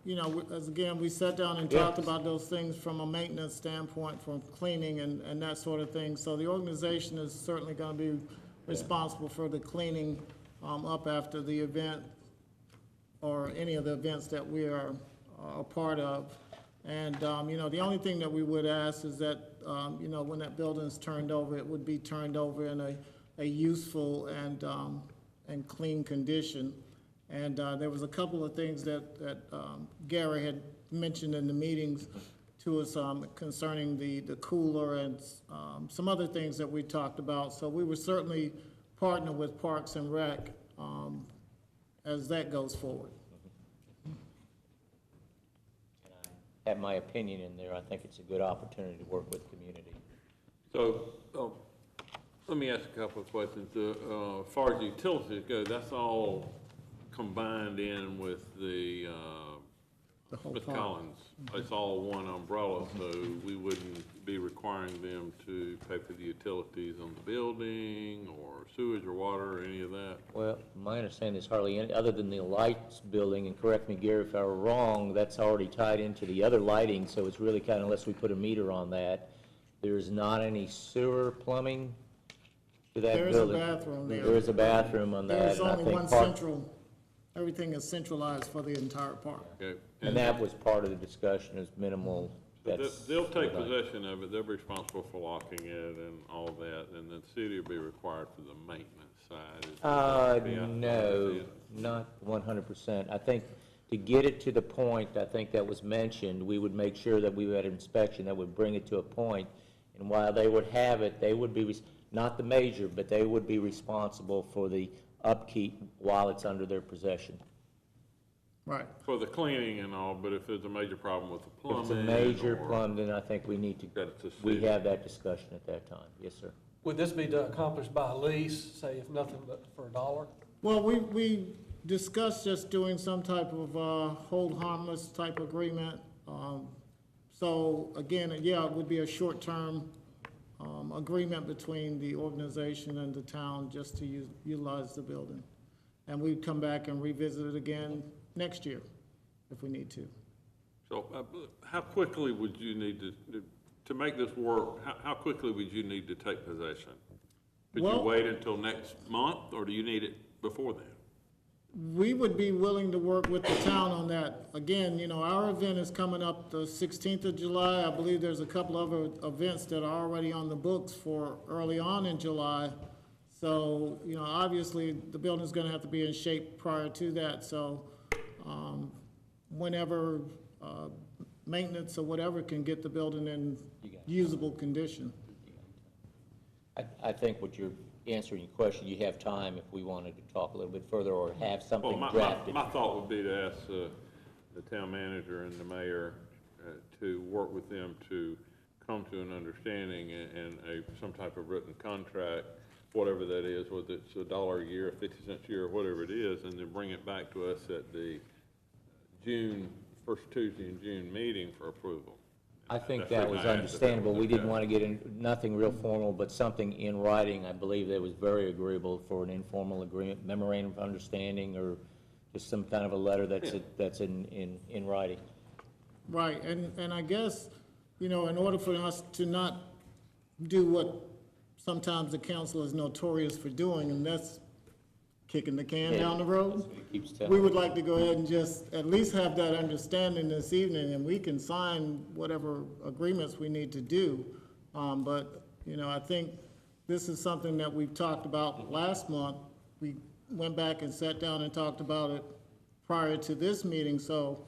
you know, as again, we sat down and talked about those things from a maintenance standpoint, from cleaning and that sort of thing. So the organization is certainly going to be responsible for the cleaning up after the event, or any of the events that we are a part of. And, you know, the only thing that we would ask is that, you know, when that building is turned over, it would be turned over in a useful and clean condition. And there was a couple of things that Gary had mentioned in the meetings to us concerning the cooler and some other things that we talked about. So we would certainly partner with Parks and Rec as that goes forward. I have my opinion in there. I think it's a good opportunity to work with the community. So, let me ask a couple of questions. As far as utilities go, that's all combined in with the Smith Collins. It's all one umbrella, so we wouldn't be requiring them to pay for the utilities on the building or sewage or water or any of that. Well, my understanding is hardly any, other than the lights building, and correct me, Gary, if I were wrong, that's already tied into the other lighting, so it's really kind of, unless we put a meter on that, there's not any sewer plumbing to that There building. is a bathroom there. There is a bathroom on that. There's and I only think one central, everything is centralized for the entire park. Okay. And that was part of the discussion, is minimal They'll take possession of it, they'll be responsible for locking it and all that, and the city will be required for the maintenance side. No, not 100%. I think to get it to the point, I think that was mentioned, we would make sure that we had an inspection that would bring it to a point, and while they would have it, they would be, not the major, but they would be responsible for the upkeep while it's under their possession. Right. For the cleaning and all, but if there's a major problem with the If plumbing. it's a major or- plum, then I think we need to, That's a we city. have that discussion at that time. Yes, sir. Would this be accomplished by lease, say if nothing but for $1? Well, we discussed just doing some type of hold harmless type agreement. So again, yeah, it would be a short-term agreement between the organization and the town just to utilize the building. And we'd come back and revisit it again next year if we need to. So, how quickly would you need to make this work, how quickly would you need to take possession? Could you Well- wait until next month, or do you need it before then? We would be willing to work with the town on that. Again, our event is coming up the 16th of July. I believe there's a couple other events that are already on the books for early on in July. So, obviously, the building's gonna have to be in shape prior to that, so, whenever, maintenance or whatever can get the building in usable condition. I think what you're answering your question, you have time if we wanted to talk a little bit further or have something Well, drafted. my thought would be to ask the town manager and the mayor to work with them to come to an understanding and some type of written contract, whatever that is, whether it's $1 a year, 50 cents a year, or whatever it is, and then bring it back to us at the first Tuesday in June meeting for approval. I think That's that was the reason I asked if that understandable. was We didn't okay. want to get in, nothing real formal, but something in writing. I believe that was very agreeable for an informal agreement, memorandum of understanding, or just some kind of a letter that's in writing. Right, and I guess, in order for us to not do what sometimes the council is notorious for doing, and that's kicking the can down the road, That's what he keeps telling we me. would like to go ahead and just at least have that understanding this evening, and we can sign whatever agreements we need to do. But, I think this is something that we've talked about last month. We went back and sat down and talked about it prior to this meeting, so,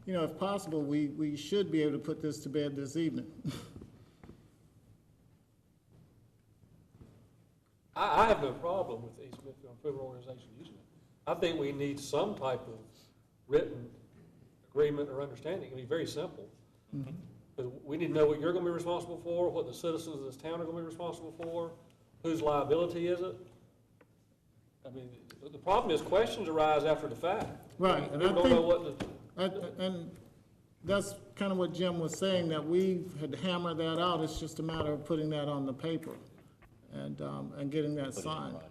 if possible, we should be able to put this to bed this evening. I have no problem with the East Smithfield Improvement Organization using it. I think we need some type of written agreement or understanding. It'll be very simple. Because we need to know what you're gonna be responsible for, what the citizens of this town are gonna be responsible for, whose liability is it? I mean, the problem is questions arise after the fact. Right, and We I don't know think, what to, and that's kind of what Jim was saying, that we had hammered that out. It's just a matter of putting that on the paper and getting that Put it in signed. writing.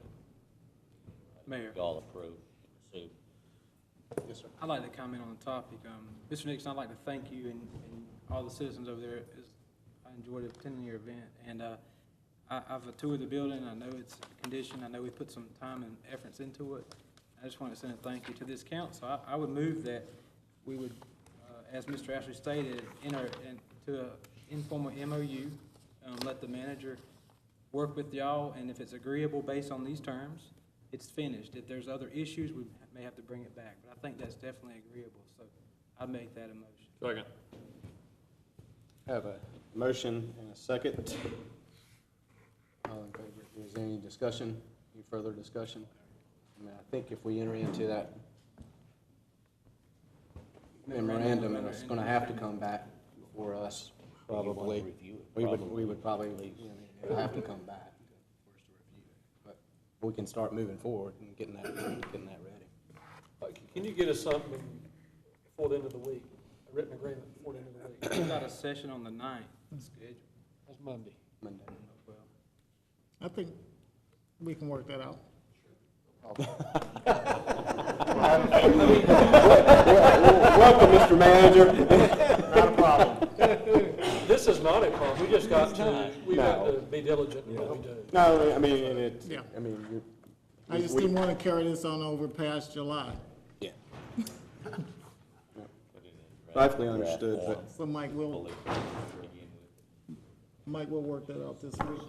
Mayor, We all approve, proceed. Yes, sir. I'd like to comment on the topic. Mr. Nixon, I'd like to thank you and all the citizens over there. I enjoyed attending your event, and I've toured the building. I know its condition. I know we put some time and efforts into it. I just want to send a thank you to this council. I would move that we would, as Mr. Ashley stated, enter into an informal MOU, let the manager work with y'all, and if it's agreeable based on these terms, it's finished. If there's other issues, we may have to bring it back, but I think that's definitely agreeable, so I'd make that a motion. Second. Have a motion and a second. All in favor? Is there any discussion, any further discussion? I think if we enter into that memorandum, and it's gonna have to come back for us, probably. We would probably, it'll have to come back for us to review it. But we can start moving forward and getting that ready. can you get us something before the end of the week? A written agreement before the end of the week? We've got a session on the 9th scheduled. That's Monday. Monday. I think we can work that out. Welcome, Mr. Manager. Not a problem. This is not a problem. We just got to, got to be diligent in what we do. No, I mean, and it's, Yeah. I mean, you. I just didn't want to carry this on over past July. Yeah. rightfully understood, but So Mike will work that out this week.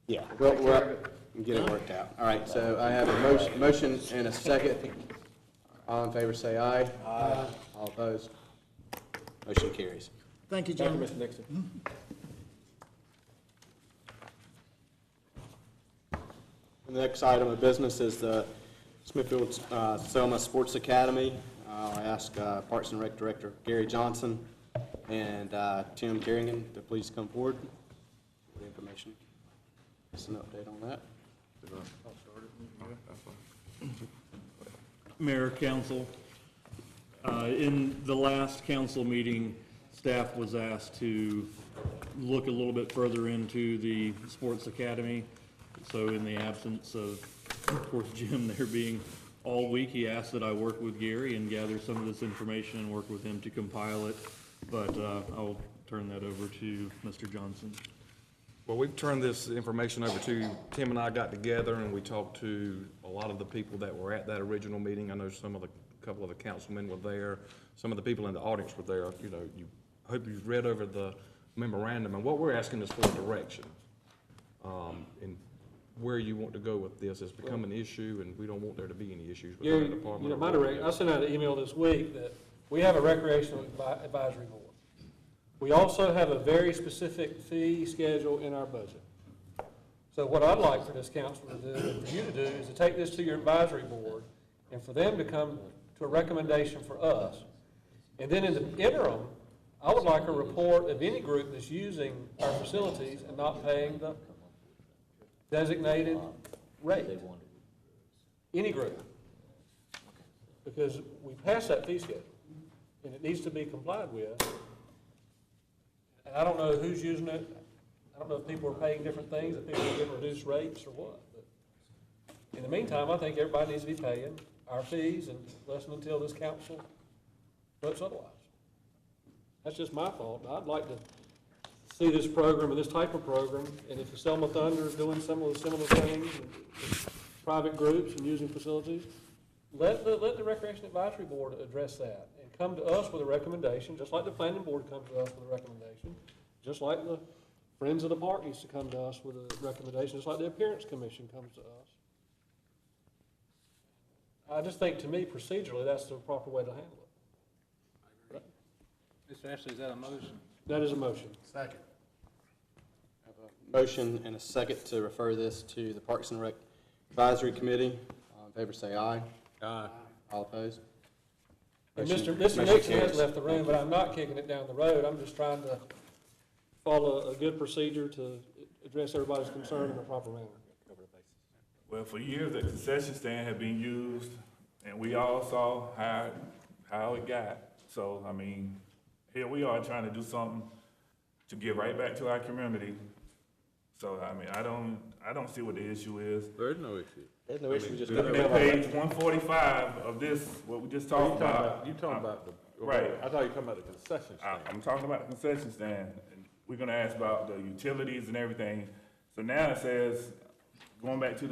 yeah, we'll get it worked out. All right, so I have a motion and a second. All in favor, say aye. Aye. All opposed? Motion carries. Thank you, Thank you, gentlemen. Mr. Nixon. The next item of business is the Smithfield Selma Sports Academy. I'll ask Parks and Rec Director Gary Johnson and Tim Kerrigan to please come forward with the information. Just an update on that. Mayor, council, in the last council meeting, staff was asked to look a little bit further into the sports academy. So in the absence of course, Jim there being all week, he asked that I work with Gary and gather some of this information and work with him to compile it. But I'll turn that over to Mr. Johnson. Well, we've turned this information over to, Tim and I got together and we talked to a lot of the people that were at that original meeting. I know a couple of the councilmen were there, some of the people in the audience were there. You know, I hope you've read over the memorandum, and what we're asking is for direction. And where you want to go with this has become an issue, and we don't want there to be any issues with the department. I sent out an email this week that we have a recreational advisory board. We also have a very specific fee schedule in our budget. So what I'd like for this council to do, and for you to do, is to take this to your advisory board and for them to come to a recommendation for us. And then in the interim, I would like a report of any group that's using our facilities and not paying the designated rate. Any group. Because we passed that fee schedule, and it needs to be complied with. And I don't know who's using it. I don't know if people are paying different things, if people are getting reduced rates or what. But in the meantime, I think everybody needs to be paying our fees and listening until this council votes otherwise. That's just my thought. I'd like to see this program and this type of program, and if the Selma Thunder is doing some of the similar things, and private groups and using facilities, let the Recreation Advisory Board address that and come to us with a recommendation, just like the Planning Board comes to us with a recommendation, just like the Friends of the Park needs to come to us with a recommendation, just like the Appearance Commission comes to us. I just think, to me, procedurally, that's the proper way to handle it. Mr. Ashley, is that a motion? That is a motion. Second. Motion and a second to refer this to the Parks and Rec Advisory Committee. All in favor, say aye. Aye. All opposed? And Motion Mr. Nixon has carries. left the room, but I'm not kicking it down the road. I'm just trying to follow a good procedure to address everybody's concern in a proper manner. Well, for years, the concession stand had been used, and we all saw how it got. So, I mean, here we are trying to do something to give right back to our community. So, I mean, I don't see what the issue is. There's no issue. There's no issue, just. Looking at page 145 of this, what we just talked about. You talking about the. Right. I thought you were talking about the concession stand. I'm talking about the concession stand. And we're gonna ask about the utilities and everything. So now it says, going back to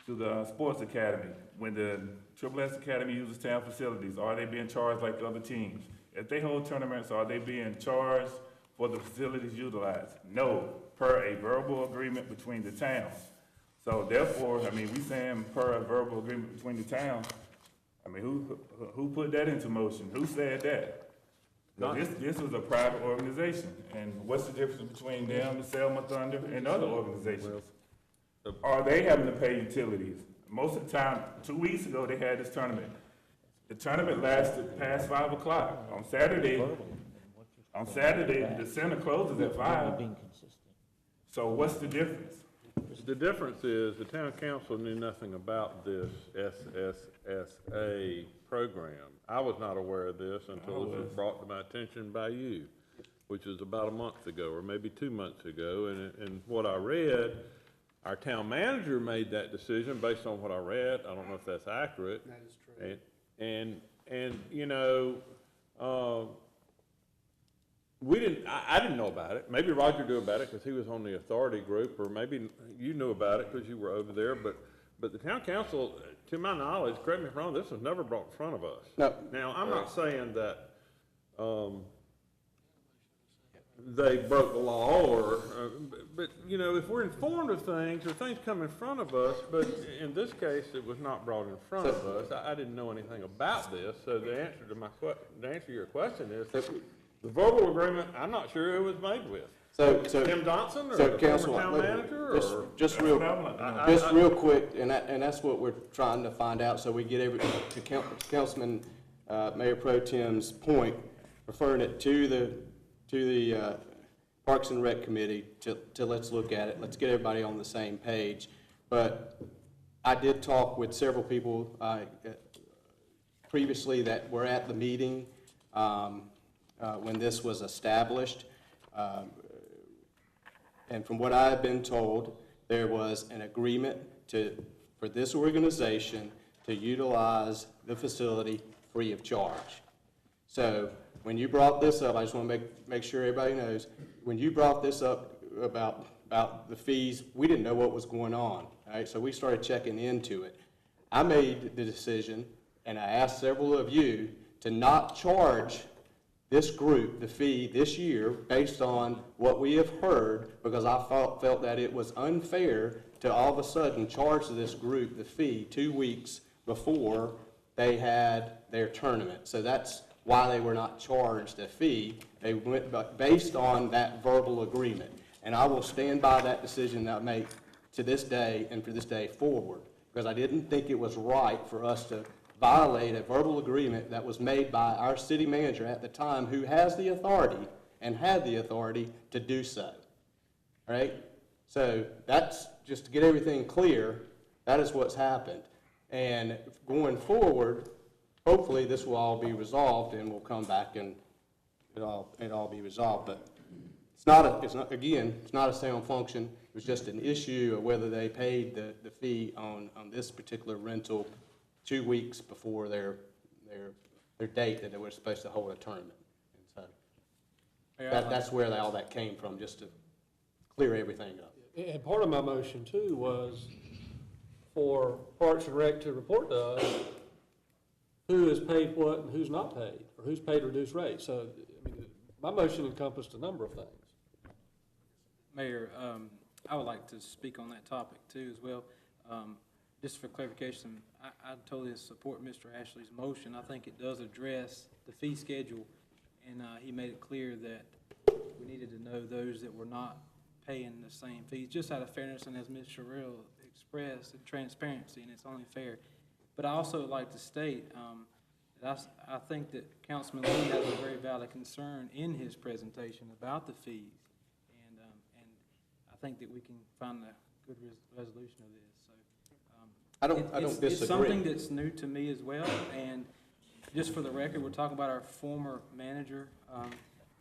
the sports academy, when the Triple S Academy uses town facilities, are they being charged like the other teams? If they hold tournaments, are they being charged for the facilities utilized? No, per a verbal agreement between the towns. So therefore, I mean, we saying per a verbal agreement between the towns. I mean, who put that into motion? Who said that? This was a private organization, and what's the difference between them, the Selma Thunder, and other organizations? Are they having to pay utilities? Most of the time, 2 weeks ago, they had this tournament. The tournament lasted past 5 o'clock. On Saturday, the center closes at 5. So what's the difference? The difference is the town council knew nothing about this SSSA program. I was not aware of this until this was brought to my attention by you, which was about a month ago, or maybe 2 months ago. And what I read, our town manager made that decision based on what I read. I don't know if that's accurate. That is true. And you know, I didn't know about it. Maybe Roger knew about it because he was on the authority group, or maybe you knew about it because you were over there. But but the town council, to my knowledge, correct me if I'm wrong, this was never brought in front of us. No. Now, I'm not saying that, they broke the law or, but, you know, if we're informed of things or things come in front of us, but in this case, it was not brought in front of us. I didn't know anything about this, so the answer to your question is, the verbal agreement, I'm not sure who it was made with. So, Tim Johnson or so the Council, former town manager or? just real quick, and that's what we're trying to find out, so we get to Councilman, Mayor Pro Tem's point, referring it to the Parks and Rec Committee to let's look at it, let's get everybody on the same page. But I did talk with several people previously that were at the meeting when this was established. And from what I have been told, there was an agreement for this organization to utilize the facility free of charge. So when you brought this up, I just want to make sure everybody knows, when you brought this up about the fees, we didn't know what was going on, all right? So we started checking into it. I made the decision, and I asked several of you, to not charge this group the fee this year based on what we have heard, because I felt that it was unfair to all of a sudden charge this group the fee 2 weeks before they had their tournament. So that's why they were not charged a fee. They went based on that verbal agreement. And I will stand by that decision that I made to this day and for this day forward, because I didn't think it was right for us to violate a verbal agreement that was made by our city manager at the time, who has the authority and had the authority to do so. All right? So that's just to get everything clear, that is what's happened. And going forward, hopefully this will all be resolved and we'll come back and it'll all be resolved. But it's not a sound function. It was just an issue of whether they paid the fee on this particular rental 2 weeks before their date that they were supposed to hold a tournament. And so that's where all that came from, just to clear everything up. And part of my motion too was for Parks and Rec to report to us who is paid what and who's not paid, or who's paid reduced rate. So, I mean, my motion encompassed a number of things. Mayor, I would like to speak on that topic too as well. Just for clarification, I totally support Mr. Ashley's motion. I think it does address the fee schedule, and he made it clear that we needed to know those that were not paying the same fees, just out of fairness and as Ms. Sherrill expressed, and transparency, and it's only fair. But I also would like to state that I think that Councilman Lee has a very valid concern in his presentation about the fees, and I think that we can find a good resolution of this. So I don't disagree. It's something that's new to me as well, and just for the record, we're talking about our former manager,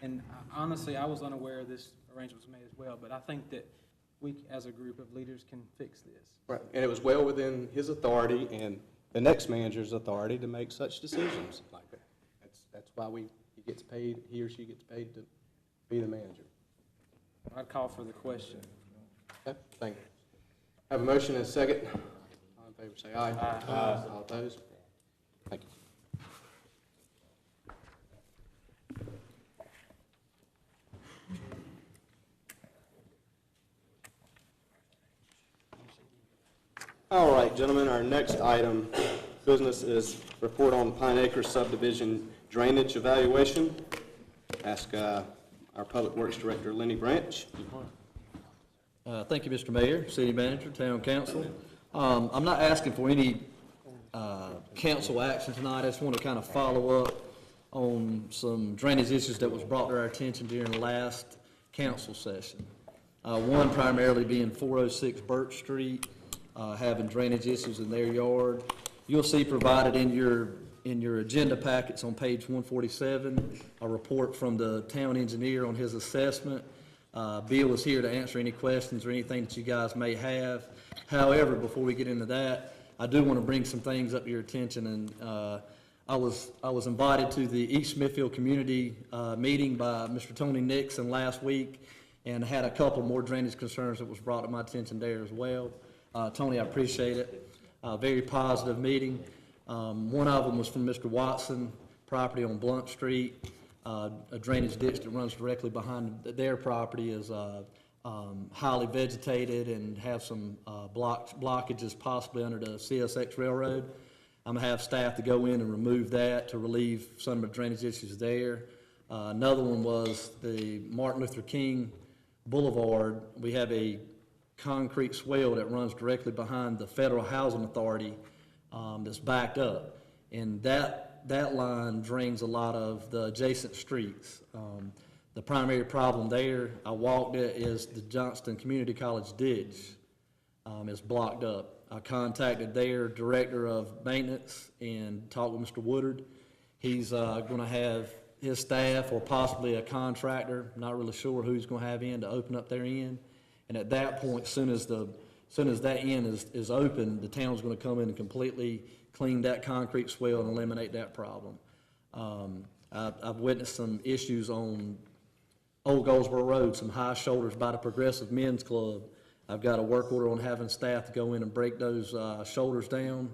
and honestly, I was unaware of this arrangement was made as well, but I think that we, as a group of leaders, can fix this. Right, and it was well within his authority and the next manager's authority to make such decisions like that. That's why he or she gets paid to be the manager. I'd call for the question. Okay, thank you. Have a motion and a second. All in favor, say aye. Aye. All opposed? Thank you. All right, gentlemen, our next item business is report on Pine Acres subdivision drainage evaluation. Ask our Public Works Director, Lenny Branch. Thank you, Mr. Mayor, City Manager, Town Council. I'm not asking for any council action tonight. I just want to kind of follow up on some drainage issues that was brought to our attention during the last council session. One primarily being 406 Birch Street, having drainage issues in their yard. You'll see provided in your agenda packets on page 147, a report from the town engineer on his assessment. Bill is here to answer any questions or anything that you guys may have. However, before we get into that, I do want to bring some things up to your attention. And I was invited to the East Smithfield community meeting by Mr. Tony Nixon last week, and had a couple more drainage concerns that was brought to my attention there as well. Tony, I appreciate it. Very positive meeting. One of them was from Mr. Watson, property on Blunt Street. A drainage ditch that runs directly behind their property is highly vegetated and have some blockages possibly under the CSX Railroad. I'm gonna have staff to go in and remove that to relieve some of the drainage issues there. Another one was the Martin Luther King Boulevard. We have a concrete swale that runs directly behind the Federal Housing Authority that's backed up. And that line drains a lot of the adjacent streets. The primary problem there, I walked it, is the Johnston Community College ditch is blocked up. I contacted their director of maintenance and talked with Mr. Woodard. He's gonna have his staff or possibly a contractor, not really sure who he's gonna have in to open up their end. And at that point, soon as that end is open, the town's gonna come in and completely clean that concrete swale and eliminate that problem. I've witnessed some issues on Old Goldsboro Road, some high shoulders by the Progressive Men's Club. I've got a work order on having staff to go in and break those shoulders down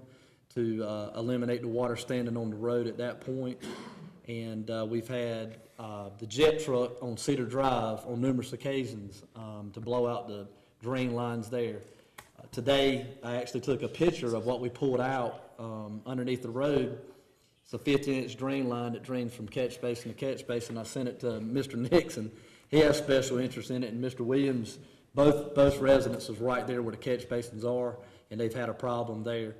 to eliminate the water standing on the road at that point. And we've had the jet truck on Cedar Drive on numerous occasions to blow out the drain lines there. Today, I actually took a picture of what we pulled out underneath the road. It's a 15-inch drain line that drains from catch basin to catch basin. I sent it to Mr. Nixon. He has special interest in it, and Mr. Williams, both residences right there where the catch basins are, and they've had a problem there.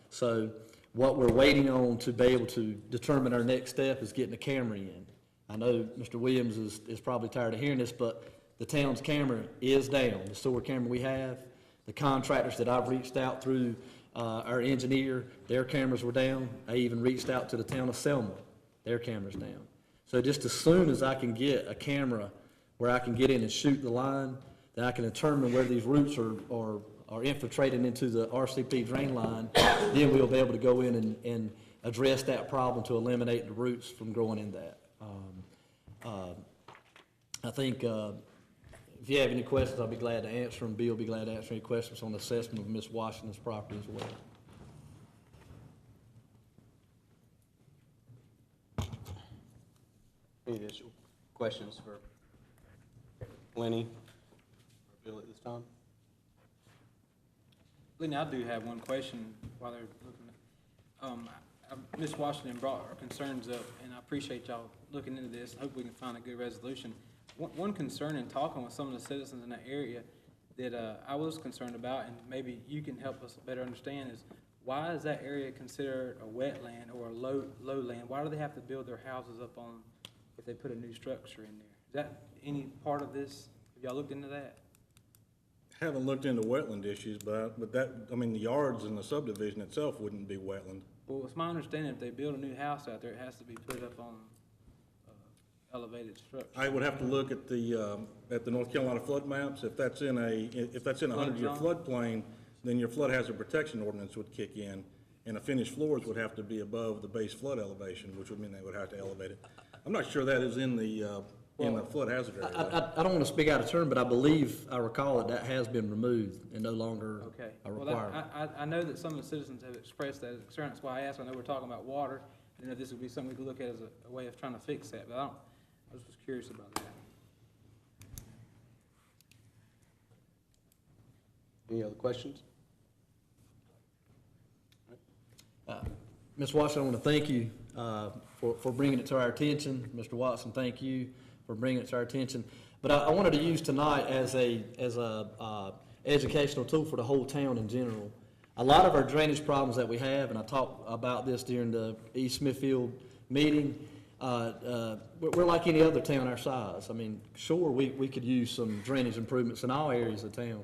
So what we're waiting on to be able to determine our next step is getting a camera in. I know Mr. Williams is probably tired of hearing this, but the town's camera is down, the sewer camera we have. The contractors that I've reached out through our engineer, their cameras were down. I even reached out to the town of Selma, their cameras down. So just as soon as I can get a camera where I can get in and shoot the line, then I can determine where these roots are infiltrating into the RCP drain line, then we'll be able to go in and address that problem to eliminate the roots from growing in that. I think if you have any questions, I'll be glad to answer them. Bill will be glad to answer any questions on the assessment of Ms. Washington's property as well. Any additional questions for Lenny or Bill at this time? Lenny, I do have one question while they're looking at, Ms. Washington brought her concerns up, and I appreciate y'all looking into this. I hope we can find a good resolution. One concern in talking with some of the citizens in that area that I was concerned about, and maybe you can help us better understand, is why is that area considered a wetland or a lowland? Why do they have to build their houses up on if they put a new structure in there? Is that any part of this? Have y'all looked into that? Haven't looked into wetland issues, but that, I mean, the yards and the subdivision itself wouldn't be wetland. Well, it's my understanding if they build a new house out there, it has to be put up on elevated structure. I would have to look at the North Carolina flood maps. If that's in a 100-year floodplain, then your flood hazard protection ordinance would kick in, and the finished floors would have to be above the base flood elevation, which would mean they would have to elevate it. I'm not sure that is in the flood hazard area. I don't want to speak out of turn, but I recall that has been removed and no longer a requirement. Well, I know that some of the citizens have expressed that concern. That's why I asked. I know we're talking about water. I know this would be something we could look at as a way of trying to fix that, but I was just curious about that. Any other questions? Ms. Watson, I want to thank you for bringing it to our attention. Mr. Watson, thank you for bringing it to our attention. But I wanted to use tonight as a educational tool for the whole town in general. A lot of our drainage problems that we have, and I talked about this during the East Smithfield meeting, we're like any other town our size. I mean, sure, we could use some drainage improvements in all areas of town,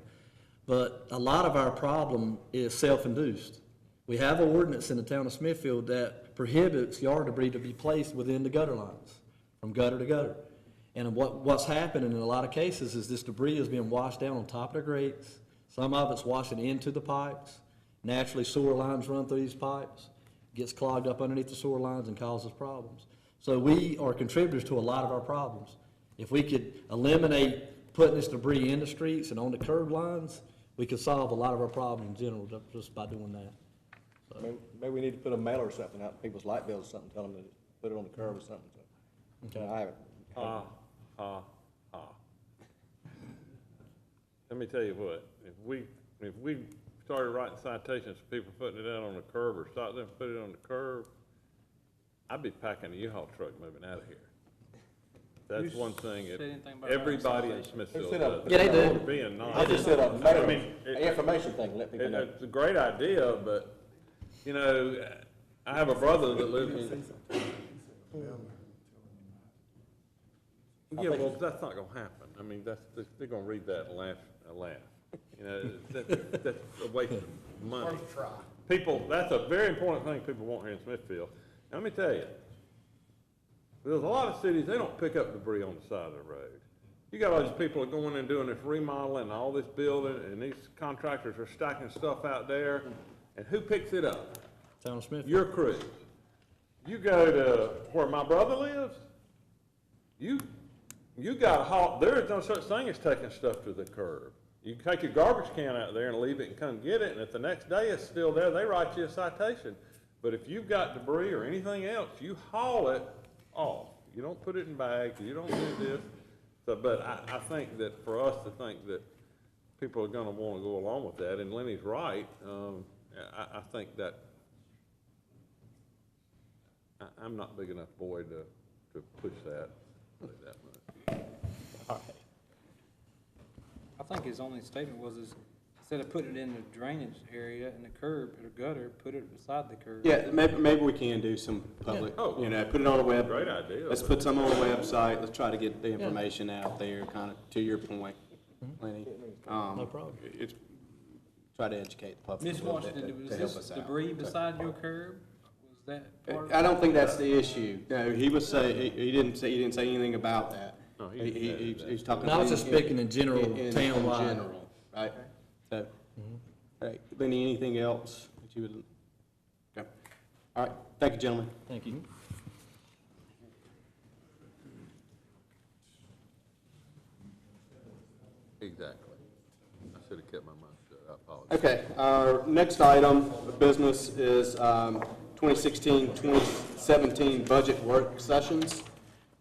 but a lot of our problem is self-induced. We have an ordinance in the town of Smithfield that prohibits yard debris to be placed within the gutter lines, from gutter to gutter. And what's happening in a lot of cases is this debris is being washed down on top of the grates. Some of it's washing into the pipes. Naturally, sewer lines run through these pipes, gets clogged up underneath the sewer lines and causes problems. So we are contributors to a lot of our problems. If we could eliminate putting this debris in the streets and on the curb lines, we could solve a lot of our problems in general just by doing that. So, Maybe we need to put a mailer or something out in people's light bills or something, tell them to put it on the curb or something, so. Okay. I haven't. Let me tell you what, if we started writing citations for people putting it out on the curb or stop them putting it on the curb, I'd be packing a U-Haul truck moving out of here. That's one thing that everybody in Smithfield does. Yeah, they do. Being nice. I just set up an information thing, let people know. It's a great idea, but, you know, I have a brother that lives in. Yeah, well, that's not gonna happen. I mean, they're gonna read that and laugh. You know, that's a waste of money. People, that's a very important thing people want here in Smithfield. Now, let me tell you, there's a lot of cities, they don't pick up debris on the side of the road. You got all these people that are going in and doing this remodeling and all this building, and these contractors are stacking stuff out there, and who picks it up? Town of Smithfield. Your crew. You go to where my brother lives, you got to haul, there is no such thing as taking stuff to the curb. You can take your garbage can out there and leave it and come get it, and if the next day it's still there, they write you a citation. But if you've got debris or anything else, you haul it off. You don't put it in bags, you don't do this. So, but I think that for us to think that people are gonna wanna go along with that, and Lenny's right, I think that I'm not big enough boy to push that much. All right. I think his only statement was instead of putting it in the drainage area in the curb or gutter, put it beside the curb. Yeah, maybe we can do some public, you know, put it on the web. Great idea. Let's put some on the website, let's try to get the information out there, kind of, to your point, Lenny. No problem. It's, try to educate the public Ms. a little bit Washington, to was help this us out. debris beside your curb? Was that part of it? I don't think that's the issue. No, he was he didn't say anything about that. No, He's talking. No, I was just speaking in general, town-wide. In general, right? So, right, Lenny, anything else that you would? Okay. All right, thank you, gentlemen. Thank you. Exactly. I should have kept my mouth shut. I apologize. Okay, our next item of business is 2016-2017 budget work sessions.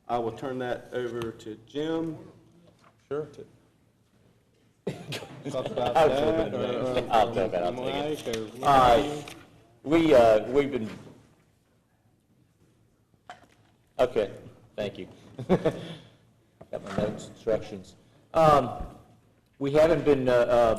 I will turn that over to Jim. Sure. Talk about I'll that. take it. Mike, or All right, we've been, okay, thank you. Got my notes, instructions. We haven't been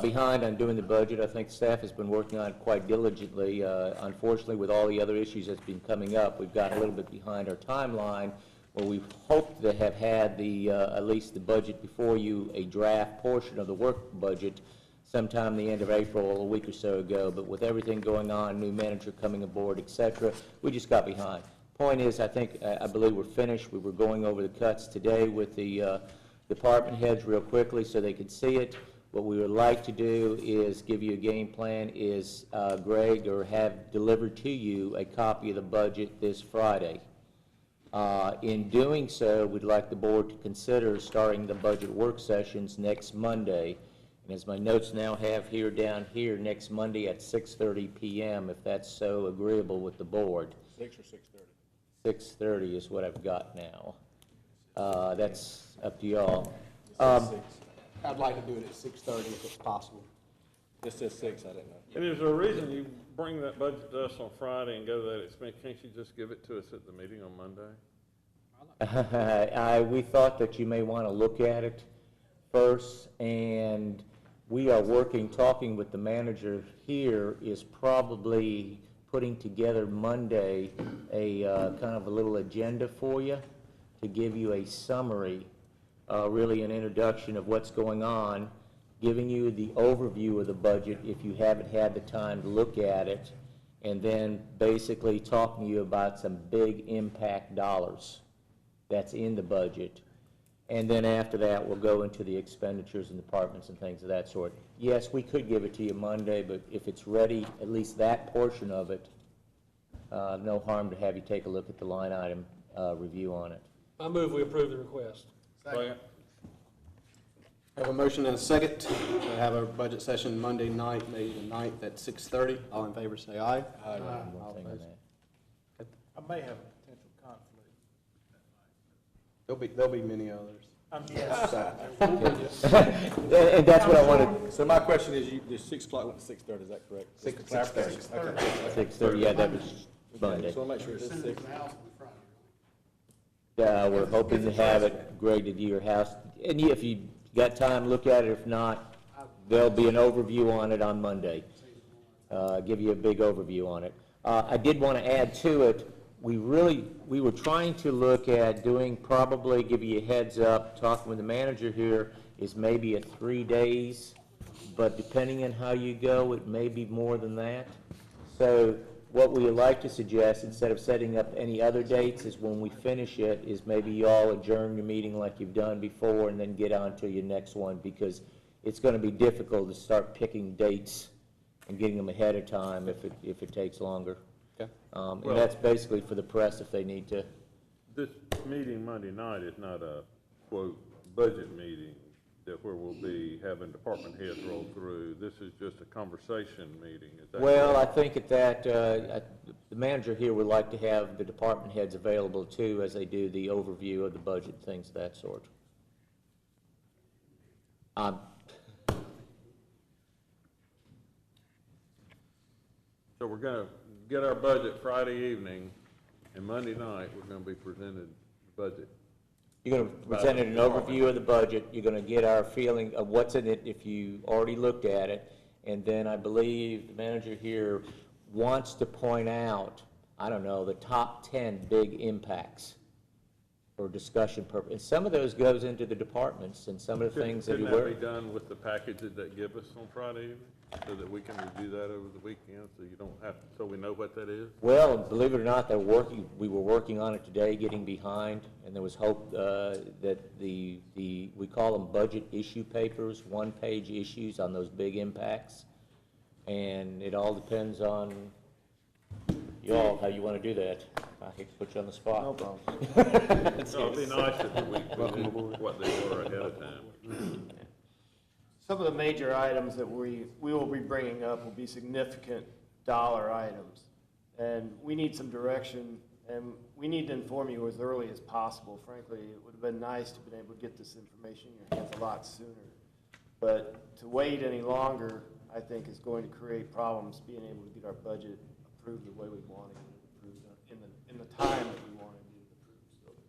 behind on doing the budget. I think staff has been working on it quite diligently. Unfortunately, with all the other issues that's been coming up, we've got a little bit behind our timeline, where we've hoped to have had at least the budget before you, a draft portion of the work budget, sometime the end of April, a week or so ago. But with everything going on, new manager coming aboard, et cetera, we just got behind. Point is, I believe we're finished. We were going over the cuts today with the department heads real quickly so they could see it. What we would like to do is give you a game plan, is Greg, or have delivered to you a copy of the budget this Friday. In doing so, we'd like the board to consider starting the budget work sessions next Monday. And as my notes now have here, down here, next Monday at 6:30 p.m., if that's so agreeable with the board. 6 or 6:30? 6:30 is what I've got now. That's up to y'all. I'd like to do it at 6:30 if it's possible. Just at 6, I didn't know. And is there a reason you bring that budget to us on Friday and go to that expense? Can't you just give it to us at the meeting on Monday? We thought that you may want to look at it first, and we are talking with the manager here, is probably putting together Monday a kind of a little agenda for you to give you a summary, really an introduction of what's going on, giving you the overview of the budget if you haven't had the time to look at it, and then basically talking to you about some big impact dollars that's in the budget. And then after that, we'll go into the expenditures and departments and things of that sort. Yes, we could give it to you Monday, but if it's ready, at least that portion of it, no harm to have you take a look at the line item review on it. I move we approve the request. Second. Have a motion and a second to have a budget session Monday night, May the 9th at 6:30. All in favor, say aye. One All thing on opposed? that. I may have a potential conflict. There'll be many others. Yes. And that's what I wanted, So my question is, the 6 o'clock went to 6:30, is that correct? 6:30. Okay. 6:30, yeah, that was Monday. So I'll make sure it's 6. We're hoping to have it graded to your house. And if you got time, look at it. If not, there'll be an overview on it on Monday. Give you a big overview on it. I did want to add to it, we were trying to look at doing, probably give you a heads up, talking with the manager here, is maybe a 3 days, but depending on how you go, it may be more than that. So what we would like to suggest, instead of setting up any other dates, is when we finish it, is maybe you all adjourn your meeting like you've done before and then get on to your next one, because it's going to be difficult to start picking dates and getting them ahead of time if it takes longer. Okay. And that's basically for the press if they need to. This meeting Monday night is not a, quote, budget meeting that where we'll be having department heads roll through. This is just a conversation meeting, is that Well, I correct? think at that, the manager here would like to have the department heads available too as they do the overview of the budget, things of that sort. So we're gonna get our budget Friday evening, and Monday night, we're gonna be presented the budget. You're going to present an overview of the budget, you're going to get our feeling of what's in it if you already looked at it, and then I believe the manager here wants to point out, I don't know, the top 10 big impacts for discussion purpose. And some of those goes into the departments and some of the things that he Couldn't that works. be done with the packages that give us on Friday evening, so that we can review that over the weekend, so you don't have, so we know what that is? Well, believe it or not, we were working on it today, getting behind, and there was hope that we call them budget issue papers, one-page issues on those big impacts. And it all depends on you all, how you want to do that. I hate to put you on the spot. No problem. So it'd be nice if we knew what they were ahead of time. Some of the major items that we will be bringing up will be significant dollar items. And we need some direction, and we need to inform you as early as possible. Frankly, it would have been nice to have been able to get this information in your hands a lot sooner. But to wait any longer, I think, is going to create problems being able to get our budget approved the way we want it approved in the time that we want to get it approved.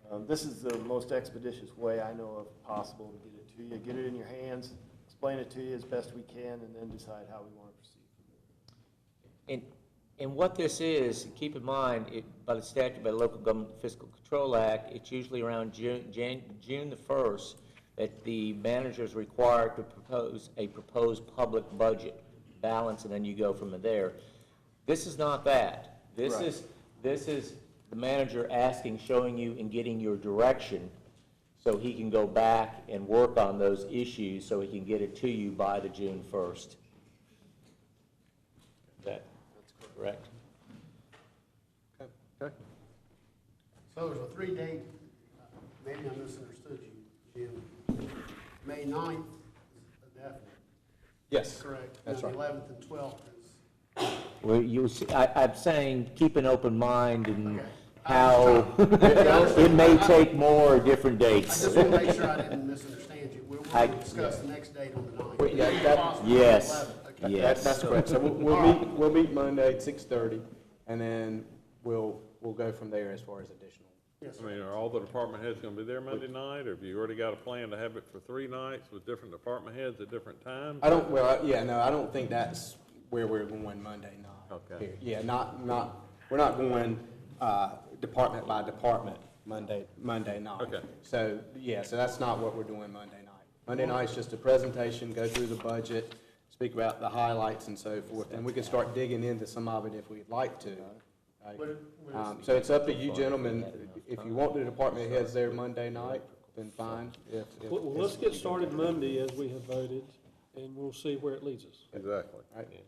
So, this is the most expeditious way I know of possible to get it to you, get it in your hands, explain it to you as best we can, and then decide how we want to proceed. And what this is, keep in mind, by the statute, by the Local Government Fiscal Control Act, it's usually around June the 1st that the manager is required to propose a proposed public budget balance, and then you go from there. This is not that. This is the manager asking, showing you, and getting your direction so he can go back and work on those issues so he can get it to you by the June 1st. That's correct. Okay. So there's a 3-day, maybe I misunderstood you, Jim. May 9th is a definite. Yes. Correct. That's Now, right. the 11th and 12th is. Well, you see, I'm saying keep an open mind and Okay. how it may take more or different I dates. just want to make sure I didn't misunderstand you. We'll I- discuss the next date on the 9th. Well, yeah, that- Yes, Okay. yes. That's correct. So we'll meet Monday at 6:30, and then we'll go from there as far as additional. Yes, I mean, are all the department heads gonna be there Monday night, or have you already got a plan to have it for 3 nights with different department heads at different times? I don't think that's where we're going Monday night. Okay. Here. Yeah, we're not going, department by department Monday night. Okay. So that's not what we're doing Monday night. Monday night's just a presentation, go through the budget, speak about the highlights and so forth, and we can start digging into some of it if we'd like to. Right? So it's up to you gentlemen, if you want the department heads there Monday night, then fine. Well, let's get started Monday as we have voted, and we'll see where it leads us. Exactly. Right. Okay.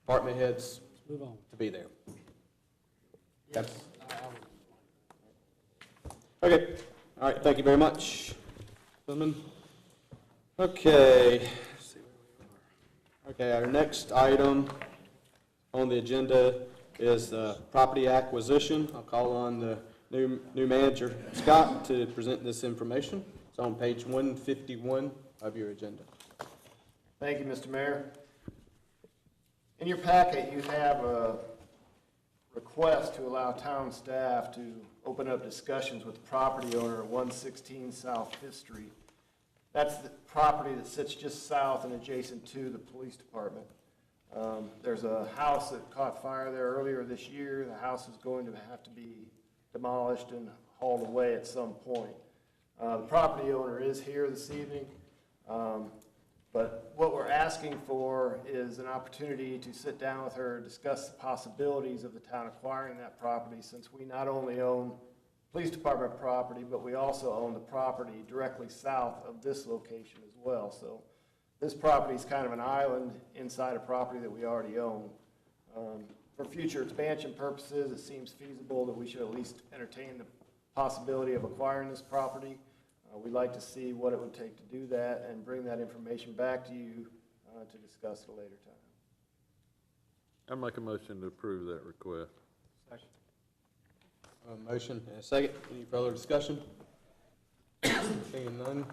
Department heads Let's move on. to be there. Okay, all right, thank you very much. Gentlemen. Okay. Let's see where we are. Okay, our next item on the agenda is the property acquisition. I'll call on the new manager, Scott, to present this information. It's on page 151 of your agenda. Thank you, Mr. Mayor. In your packet, you have a request to allow town staff to open up discussions with the property owner at 116 South Fifth Street. That's the property that sits just south and adjacent to the police department. There's a house that caught fire there earlier this year. The house is going to have to be demolished and hauled away at some point. The property owner is here this evening, but what we're asking for is an opportunity to sit down with her, discuss the possibilities of the town acquiring that property, since we not only own police department property, but we also own the property directly south of this location as well. So this property is kind of an island inside a property that we already own. For future expansion purposes, it seems feasible that we should at least entertain the possibility of acquiring this property. We'd like to see what it would take to do that and bring that information back to you to discuss at a later time. I make a motion to approve that request. Second. A motion and a second. Any further discussion? Seeing none.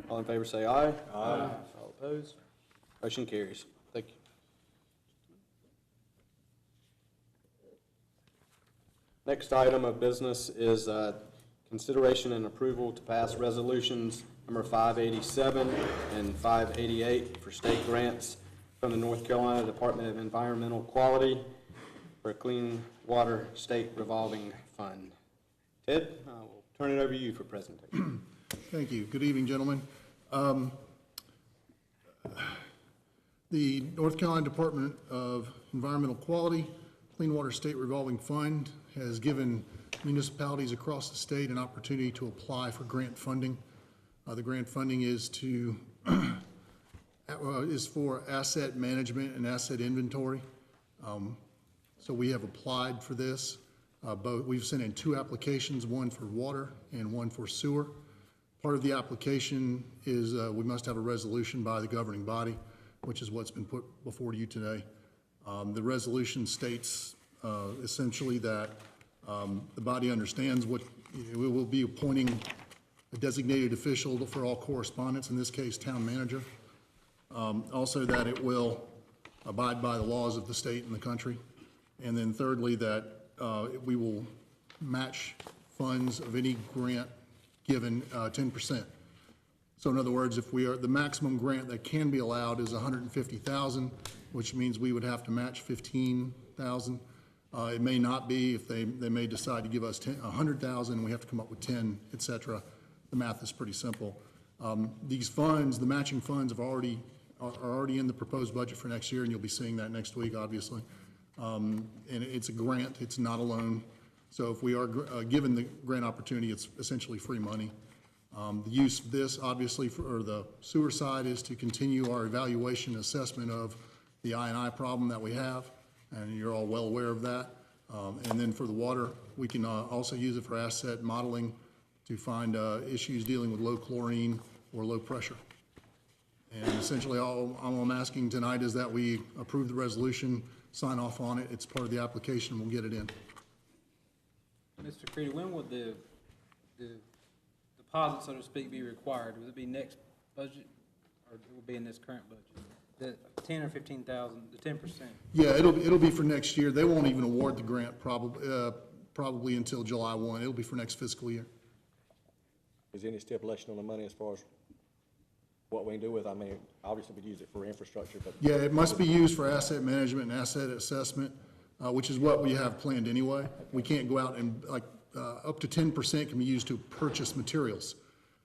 All in favor say aye. Aye. All opposed? Motion carries. Thank you. Next item of business is consideration and approval to pass resolutions number 587 and 588 for state grants from the North Carolina Department of Environmental Quality for a Clean Water State Revolving Fund. Ted, I will turn it over to you for presentation. Thank you. Good evening, gentlemen. The North Carolina Department of Environmental Quality Clean Water State Revolving Fund has given municipalities across the state an opportunity to apply for grant funding. The grant funding is to is for asset management and asset inventory. So we have applied for this. We've sent in 2 applications, one for water and one for sewer. Part of the application is we must have a resolution by the governing body, which is what's been put before you today. The resolution states essentially that the body understands what we will be appointing a designated official for all correspondence, in this case, town manager. Also that it will abide by the laws of the state and the country. And then thirdly, that we will match funds of any grant given 10%. So in other words, if we are, the maximum grant that can be allowed is $150,000, which means we would have to match $15,000. It may not be, if they may decide to give us $100,000, we have to come up with 10, et cetera. The math is pretty simple. These funds, the matching funds are already in the proposed budget for next year, and you'll be seeing that next week, obviously. And it's a grant, it's not a loan. So if we are given the grant opportunity, it's essentially free money. The use of this, obviously, for the sewer side is to continue our evaluation and assessment of the I&I problem that we have, and you're all well aware of that. And then for the water, we can also use it for asset modeling to find issues dealing with low chlorine or low pressure. And essentially all I'm asking tonight is that we approve the resolution, sign off on it. It's part of the application, we'll get it in. Mr. Creedy, when would the deposit, so to speak, be required? Would it be next budget, or it will be in this current budget? The 10 or 15,000, the 10%? Yeah, it'll be for next year. They won't even award the grant probably until July 1. It'll be for next fiscal year. Is there any stipulation on the money as far as what we can do with it? I mean, obviously we'd use it for infrastructure, but. Yeah, it must be used for asset management and asset assessment, which is what we have planned anyway. We can't go out and, like, up to 10% can be used to purchase materials.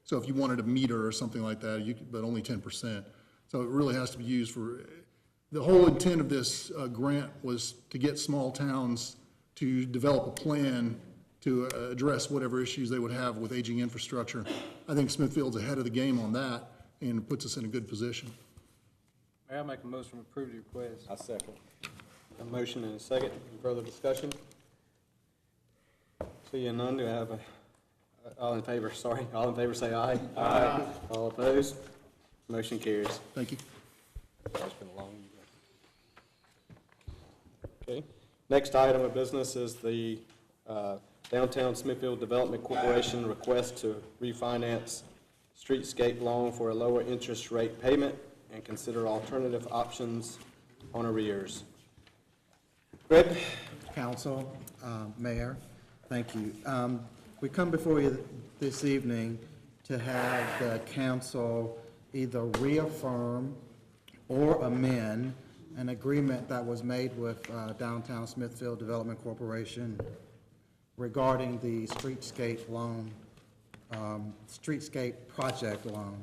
So if you wanted a meter or something like that, you could, but only 10%. So it really has to be used for, the whole intent of this grant was to get small towns to develop a plan to address whatever issues they would have with aging infrastructure. I think Smithfield's ahead of the game on that and puts us in a good position. Mayor, I'll make a motion to approve the request. I second. A motion and a second. Any further discussion? Seeing none, do I have All in favor say aye. Aye. All opposed? Motion carries. Thank you. It's been a long Okay. Next item of business is the Downtown Smithfield Development Corporation request to refinance streetscape loan for a lower interest rate payment and consider alternative options on arrears. Greg? Council, Mayor, thank you. We come before you this evening to have the council either reaffirm or amend an agreement that was made with Downtown Smithfield Development Corporation regarding the streetscape loan, streetscape project loan.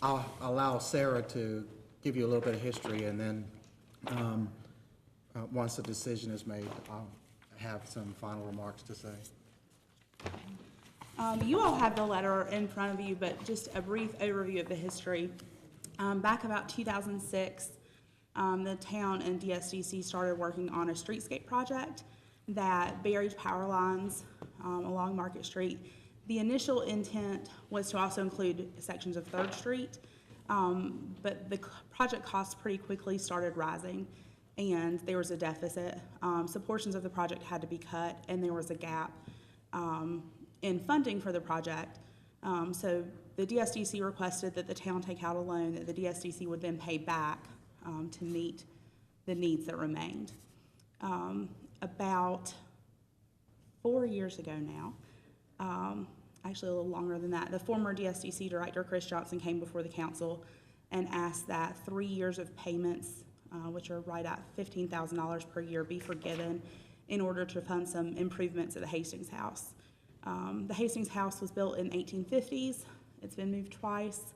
I'll allow Sarah to give you a little bit of history, and then once the decision is made, I'll have some final remarks to say. You all have the letter in front of you, but just a brief overview of the history. Back about 2006, the town and DSDC started working on a streetscape project that buried power lines along Market Street. The initial intent was to also include sections of 3rd Street, but the project costs pretty quickly started rising, and there was a deficit. So portions of the project had to be cut, and there was a gap in funding for the project. So the DSDC requested that the town take out a loan that the DSDC would then pay back to meet the needs that remained. About 4 years ago now, actually a little longer than that, the former DSDC director, Chris Johnson, came before the council and asked that 3 years of payments, which are right at $15,000 per year, be forgiven in order to fund some improvements at the Hastings House. The Hastings House was built in 1850s. It's been moved twice.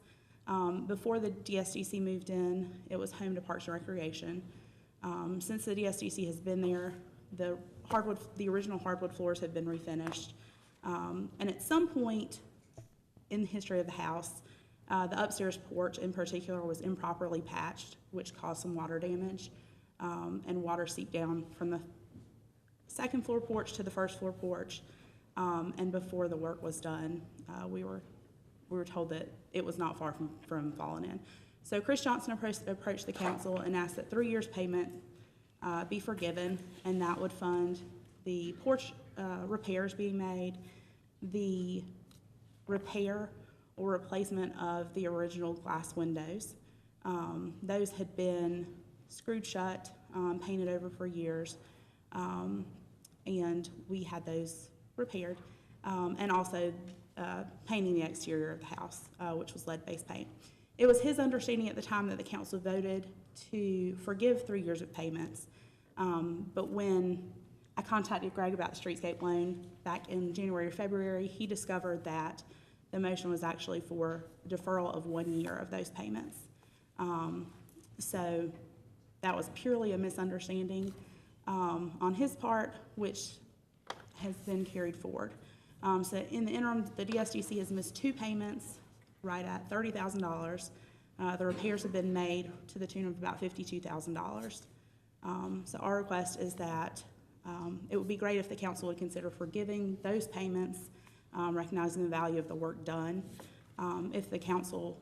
Before the DSDC moved in, it was home to Parks and Recreation. Since the DSDC has been there, the original hardwood floors have been refinished. And at some point in the history of the house, the upstairs porch in particular was improperly patched, which caused some water damage, and water seeped down from the 2nd floor porch to the 1st floor porch. And before the work was done, we were told that it was not far from falling in. So Chris Johnson approached the council and asked that 3 years payment be forgiven, and that would fund the porch repairs being made, the repair or replacement of the original glass windows. Those had been screwed shut, painted over for years, and we had those repaired, and also painting the exterior of the house, which was lead-based paint. It was his understanding at the time that the council voted to forgive 3 years of payments, but when I contacted Greg about the streetscape loan back in January or February, he discovered that the motion was actually for deferral of 1 year of those payments. So that was purely a misunderstanding on his part, which has been carried forward. So in the interim, the DSDC has missed 2 payments, right at $30,000. The repairs have been made to the tune of about $52,000. So our request is that it would be great if the council would consider forgiving those payments, recognizing the value of the work done. If the council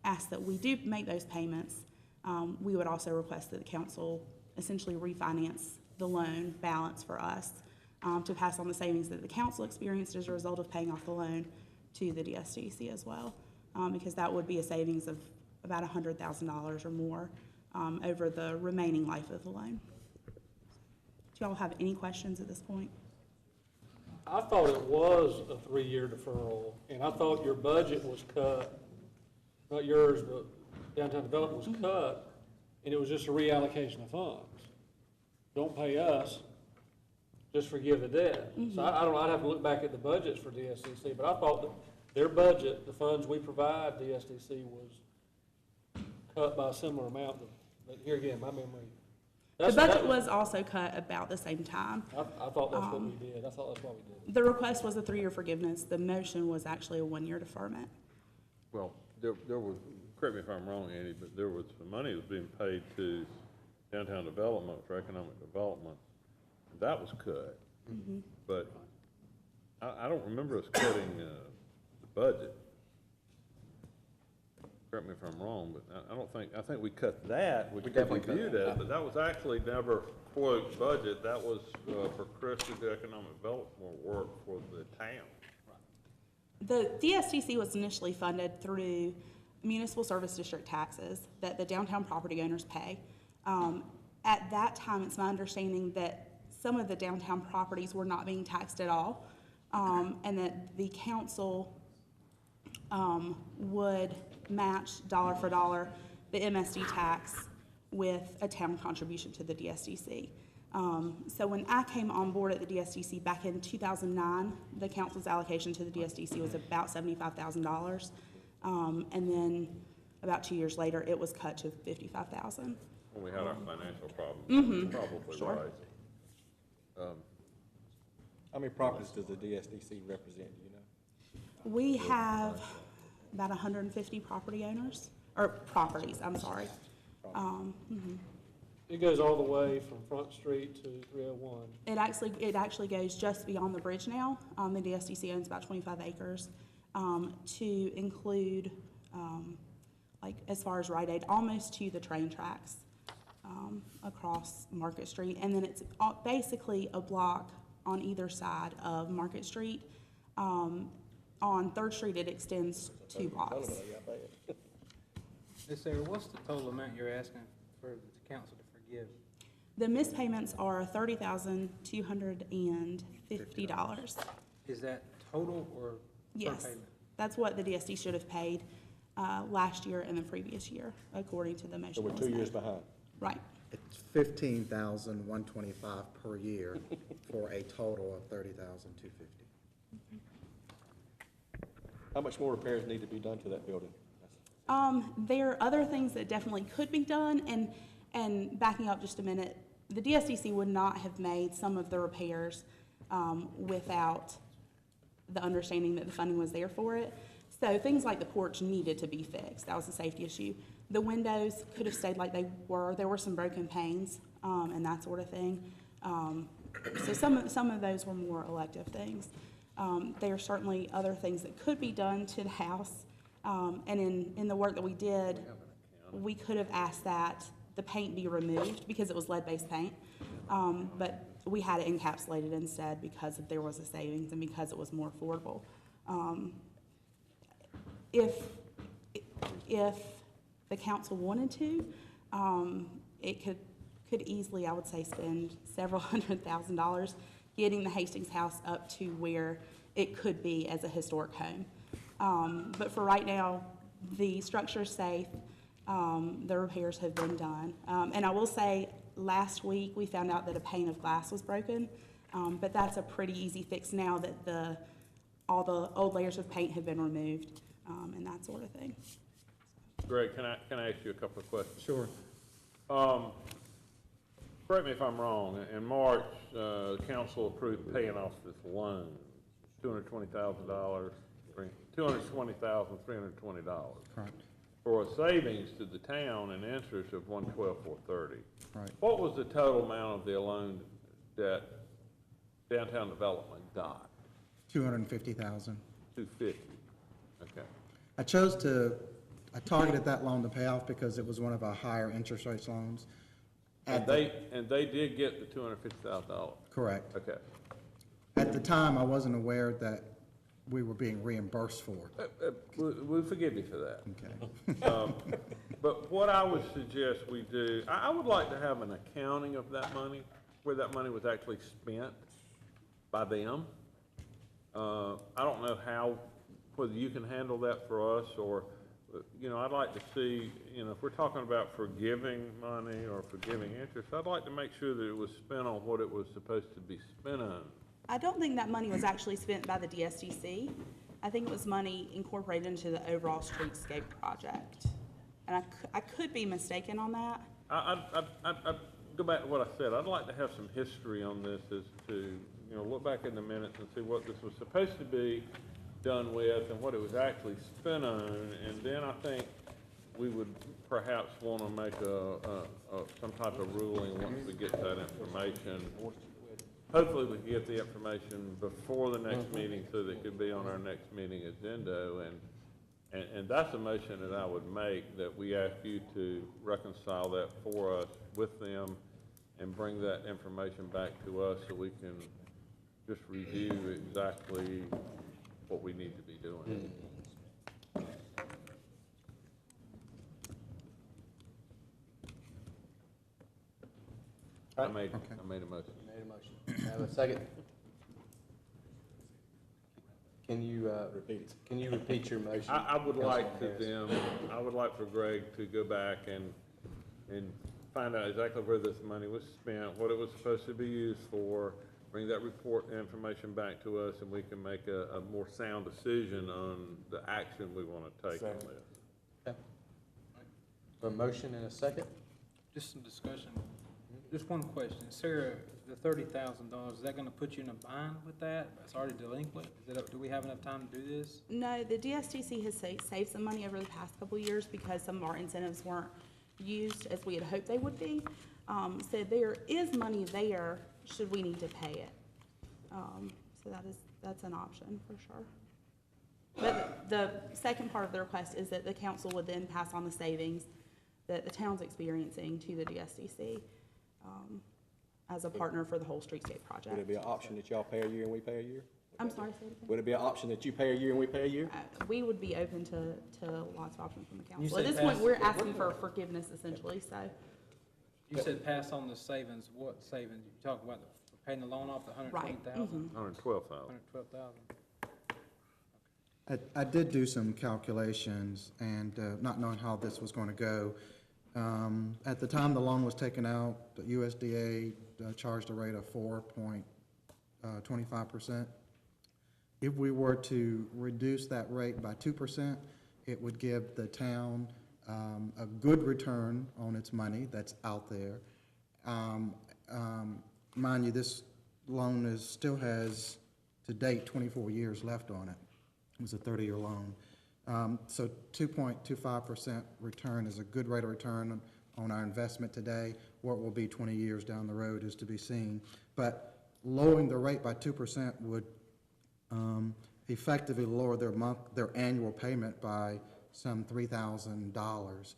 asks that we do make those payments, we would also request that the council essentially refinance the loan balance for us to pass on the savings that the council experienced as a result of paying off the loan to the DSDC as well, because that would be a savings of about $100,000 or more over the remaining life of the loan. Do y'all have any questions at this point? I thought it was a 3-year deferral, and I thought your budget was cut, not yours, but downtown development was cut, and it was just a reallocation of funds. Don't pay us, just forgive the debt. So I don't know, I'd have to look back at the budgets for DSDC, but I thought that their budget, the funds we provide DSDC, was cut by a similar amount. But here again, my memory. The budget was also cut about the same time. I thought that's what we did. I thought that's what we did. The request was a 3-year forgiveness. The motion was actually a 1-year deferment. Well, there was, correct me if I'm wrong, Andy, but there was some money that was being paid to downtown development for economic development. That was cut. But I don't remember us cutting the budget. Correct me if I'm wrong, but I think we cut that, we definitely reviewed that, but that was actually never quote budget, that was for Chris to do economic development work for the town. The DSTC was initially funded through municipal service district taxes that the downtown property owners pay. At that time, it's my understanding that some of the downtown properties were not being taxed at all, and that the council would match dollar for dollar the MSD tax with a town contribution to the DSTC. So when I came on board at the DSTC back in 2009, the council's allocation to the DSTC was about $75,000. And then about 2 years later, it was cut to $55,000. When we had our financial problems, probably Sure. right. How many properties does the DSDC represent, do you know? We have about 150 property owners, or properties, I'm sorry. It goes all the way from Front Street to 301. It actually goes just beyond the bridge now. The DSDC owns about 25 acres, to include, like as far as Rite Aid, almost to the train tracks, across Market Street. And then it's basically a block on either side of Market Street. On 3rd Street, it extends 2 blocks. Ms. Sarah, what's the total amount you're asking for the council to forgive? The missed payments are $30,250. Is that total or per Yes, payment? that's what the DSD should have paid last year and the previous year, according to the motion. So we're that was 2 years made. behind. Right. It's $15,125 per year for a total of $30,250. How much more repairs need to be done to that building? There are other things that definitely could be done, and backing up just a minute, the DSDC would not have made some of the repairs without the understanding that the funding was there for it. So things like the porch needed to be fixed. That was a safety issue. The windows could have stayed like they were. There were some broken panes and that sort of thing. So some of those were more elective things. There are certainly other things that could be done to the house. And in the work that we did, we could have asked that the paint be removed because it was lead-based paint. But we had it encapsulated instead because there was a savings and because it was more affordable. If the council wanted to, it could easily, I would say, spend several $100,000 getting the Hastings House up to where it could be as a historic home. But for right now, the structure is safe. The repairs have been done. And I will say, last week, we found out that a pane of glass was broken. But that's a pretty easy fix now that all the old layers of paint have been removed, and that sort of thing. Greg, can I ask you a couple of questions? Sure. Correct me if I'm wrong, in March, the council approved paying off this loan, $220,320. Correct. For a savings to the town in interest of $112,430. Right. What was the total amount of the loan that downtown development got? $250,000. $250,000. Okay. I targeted that loan to pay off because it was one of our higher interest rates loans. And they did get the $250,000. Correct. Okay. At the time, I wasn't aware that we were being reimbursed for it. We'll forgive you for that. Okay. But what I would suggest we do, I would like to have an accounting of that money, where that money was actually spent by them. I don't know whether you can handle that for us, or, I'd like to see, if we're talking about forgiving money or forgiving interest, I'd like to make sure that it was spent on what it was supposed to be spent on. I don't think that money was actually spent by the DSDC. I think it was money incorporated into the overall streetscape project. And I could be mistaken on that. I'd go back to what I said. I'd like to have some history on this as to, look back in the minutes and see what this was supposed to be done with and what it was actually spent on. And then I think we would perhaps want to make some type of ruling once we get that information. hopefully we can get the information before the next meeting so that it could be on our next meeting agenda. And that's a motion that I would make, that we ask you to reconcile that for us with them and bring that information back to us so we can just review exactly what we need to be doing. I made a motion. Made a motion. Have a second? Can you, can you repeat your motion? I would like Councilman Harris? I would like for Greg to go back and find out exactly where this money was spent, what it was supposed to be used for, bring that report and information back to us, and we can make a more sound decision on the action we want to take on this. Okay. A motion and a second? Just some discussion. Just one question. Sarah, the $30,000, is that gonna put you in a bind with that? It's already delinquent? Do we have enough time to do this? No, the DSTC has saved some money over the past couple of years because some of our incentives weren't used as we had hoped they would be. So there is money there should we need to pay it. So that's an option for sure. But the second part of the request is that the council would then pass on the savings that the town's experiencing to the DSTC as a partner for the whole streetscape project. Would it be an option that y'all pay a year and we pay a year? I'm sorry, say it again? Would it be an option that you pay a year and we pay a year? We would be open to lots of options from the You council. At said this point, pass- we're asking for forgiveness essentially, so. You said pass on the savings. What savings? You talk about paying the loan off, the $120,000? 112,000. $112,000. I did do some calculations, and not knowing how this was going to go. At the time the loan was taken out, the USDA charged a rate of 4.25%. If we were to reduce that rate by 2%, it would give the town a good return on its money that's out there. Mind you, this loan still has, to date, 24 years left on it. It was a 30-year loan. So 2.25% return is a good rate of return on our investment today. What will be 20 years down the road is to be seen. But lowering the rate by 2% would effectively lower their annual payment by some $3,000.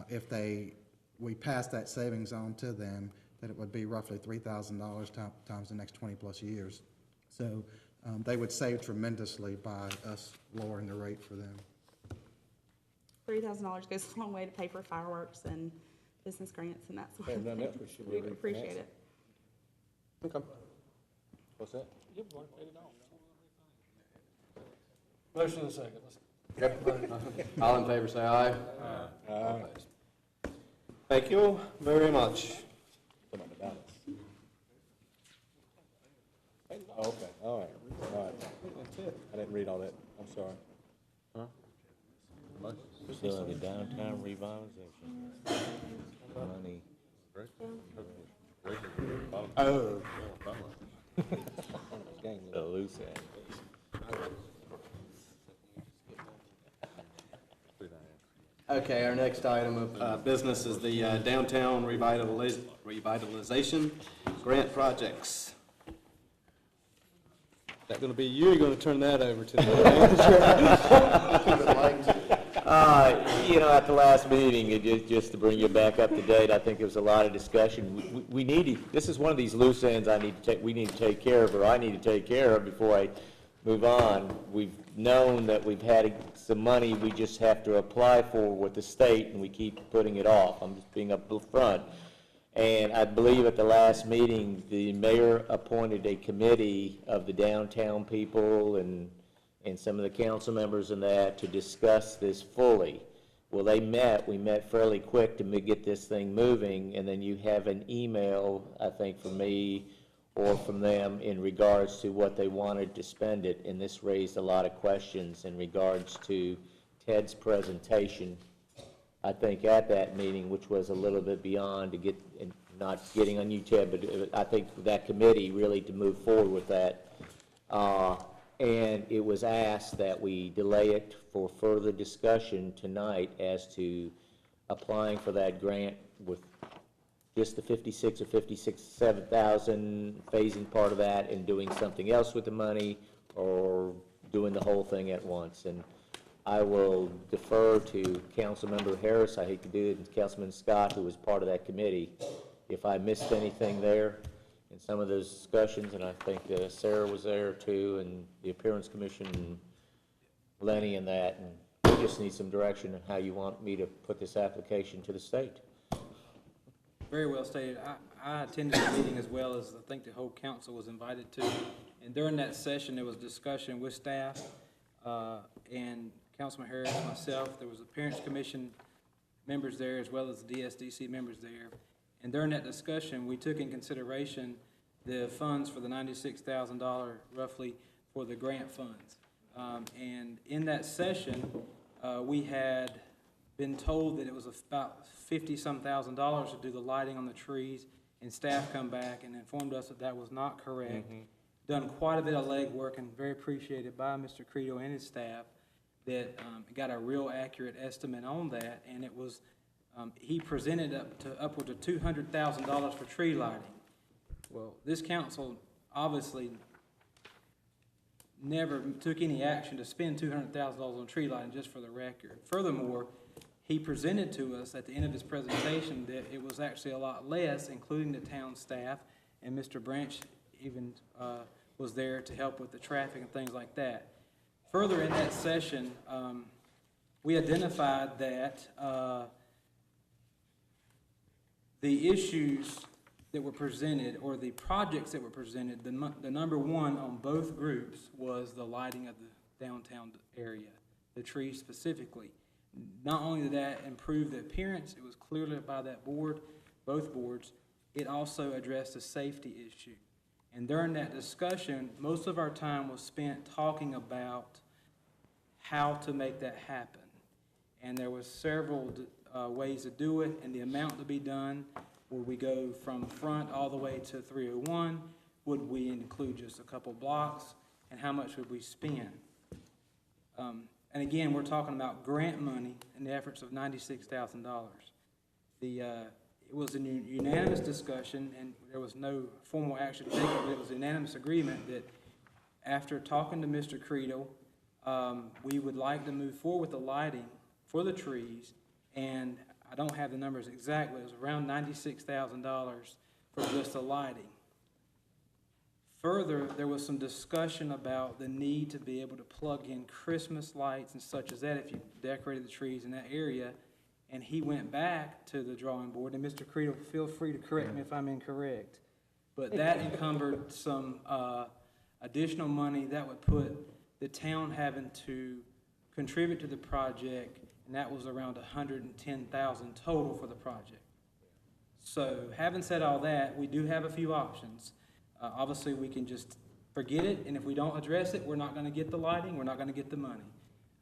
If we pass that savings on to them, that it would be roughly $3,000 times the next 20-plus years. So they would save tremendously by us lowering the rate for them. $3,000 goes a long way to pay for fireworks and business grants and that sort of And then thing. that's what should We be appreciate it. Okay. What's that? Motion and a second. All in favor, say aye. Aye. Thank you very much. Put on the balance. Oh, okay, all right. I didn't read all that, I'm sorry. So the downtown revitalization money. Oh. The loose end. Okay, our next item of business is the downtown revitalization grant projects. Is that going to be you, or are you going to turn that over to the manager? At the last meeting, just to bring you back up to date, I think there was a lot of discussion. We need, this is one of these loose ends we need to take care of, or I need to take care of before I move on. We've known that we've had some money we just have to apply for with the state, and we keep putting it off. I'm just being up front. And I believe at the last meeting, the mayor appointed a committee of the downtown people and some of the council members and that to discuss this fully. Well, we met fairly quick to get this thing moving, and then you have an email, I think, from me or from them in regards to what they wanted to spend it, and this raised a lot of questions in regards to Ted's presentation, I think, at that meeting, which was a little bit beyond to get, and not getting on you, Ted, but I think that committee really to move forward with that. And it was asked that we delay it for further discussion tonight as to applying for that grant with just the 56 or 57,000, phasing part of that and doing something else with the money, or doing the whole thing at once. And I will defer to Councilmember Harris, I hate to do it, and Councilman Scott, who was part of that committee, if I missed anything there in some of those discussions, and I think Sarah was there too, and the Appearance Commission, and Lenny and that, and we just need some direction on how you want me to put this application to the state. Very well stated. I attended the meeting as well as I think the whole council was invited to. And during that session, there was discussion with staff, and Councilman Harris, myself, there was Appearance Commission members there as well as the DSDC members there. And during that discussion, we took in consideration the funds for the $96,000 roughly for the grant funds. And in that session, we had been told that it was about $50-some thousand to do the lighting on the trees, and staff come back and informed us that that was not correct. Done quite a bit of legwork, and very appreciated by Mr. Credo and his staff, that got a real accurate estimate on that, and it was, he presented upwards of $200,000 for tree lighting. Well, this council obviously never took any action to spend $200,000 on tree lighting, just for the record. Furthermore, he presented to us at the end of his presentation that it was actually a lot less, including the town staff, and Mr. Branch even was there to help with the traffic and things like that. Further in that session, we identified that the issues that were presented, or the projects that were presented, the number one on both groups was the lighting of the downtown area, the trees specifically. Not only did that improve the appearance, it was clearly by that board, both boards, it also addressed the safety issue. And during that discussion, most of our time was spent talking about how to make that happen. And there was several ways to do it, and the amount to be done. Would we go from front all the way to 301? Would we include just a couple blocks? And how much would we spend? And again, we're talking about grant money in the efforts of $96,000. It was a unanimous discussion, and there was no formal action taken, but it was a unanimous agreement that after talking to Mr. Credo, we would like to move forward with the lighting for the trees, and I don't have the numbers exactly, it was around $96,000 for just the lighting. Further, there was some discussion about the need to be able to plug in Christmas lights and such as that if you decorated the trees in that area. And he went back to the drawing board, and Mr. Credo, feel free to correct me if I'm incorrect, but that encumbered some additional money that would put the town having to contribute to the project, and that was around $110,000 total for the project. So having said all that, we do have a few options. Obviously, we can just forget it, and if we don't address it, we're not going to get the lighting, we're not going to get the money.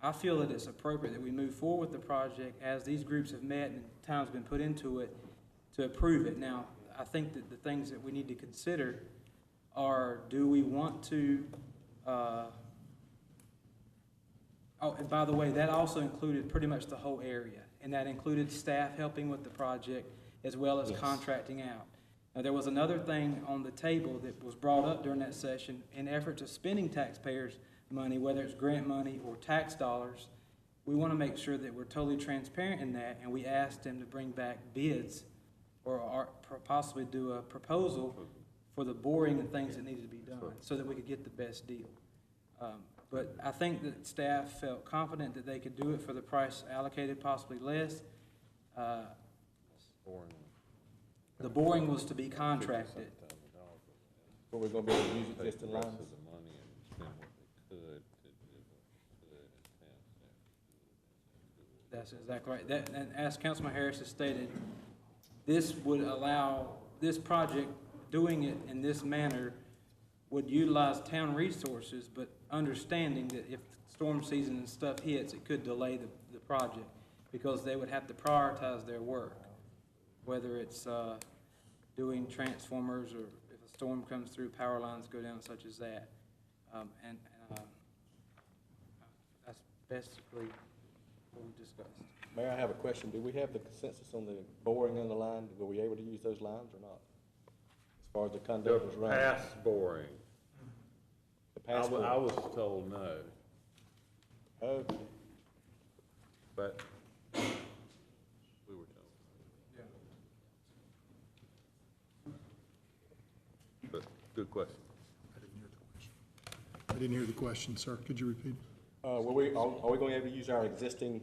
I feel that it's appropriate that we move forward with the project as these groups have met and time's been put into it to approve it. Now, I think that the things that we need to consider are, do we want to, oh, and by the way, that also included pretty much the whole area, and that included staff helping with the project as well as contracting out. Now, there was another thing on the table that was brought up during that session in efforts of spending taxpayers' money, whether it's grant money or tax dollars. We want to make sure that we're totally transparent in that, and we asked them to bring back bids or possibly do a proposal for the boring and things that needed to be done so that we could get the best deal. But I think that staff felt confident that they could do it for the price allocated, possibly less. The boring was to be contracted. But we're gonna be able to use it just to line. That's exactly right. That, and as Councilman Harris has stated, this would allow this project, doing it in this manner, would utilize town resources, but understanding that if storm season and stuff hits, it could delay the project because they would have to prioritize their work, whether it's doing transformers or if a storm comes through, power lines go down, such as that. That's basically what we discussed. Mayor, I have a question. Do we have the consensus on the boring on the line? Were we able to use those lines or not? As far as the The conduct was running? past boring. The past boring? I was told no, Okay. but we were told. But, good question. I didn't hear the question, sir. Could you repeat? Are we going to be able to use our existing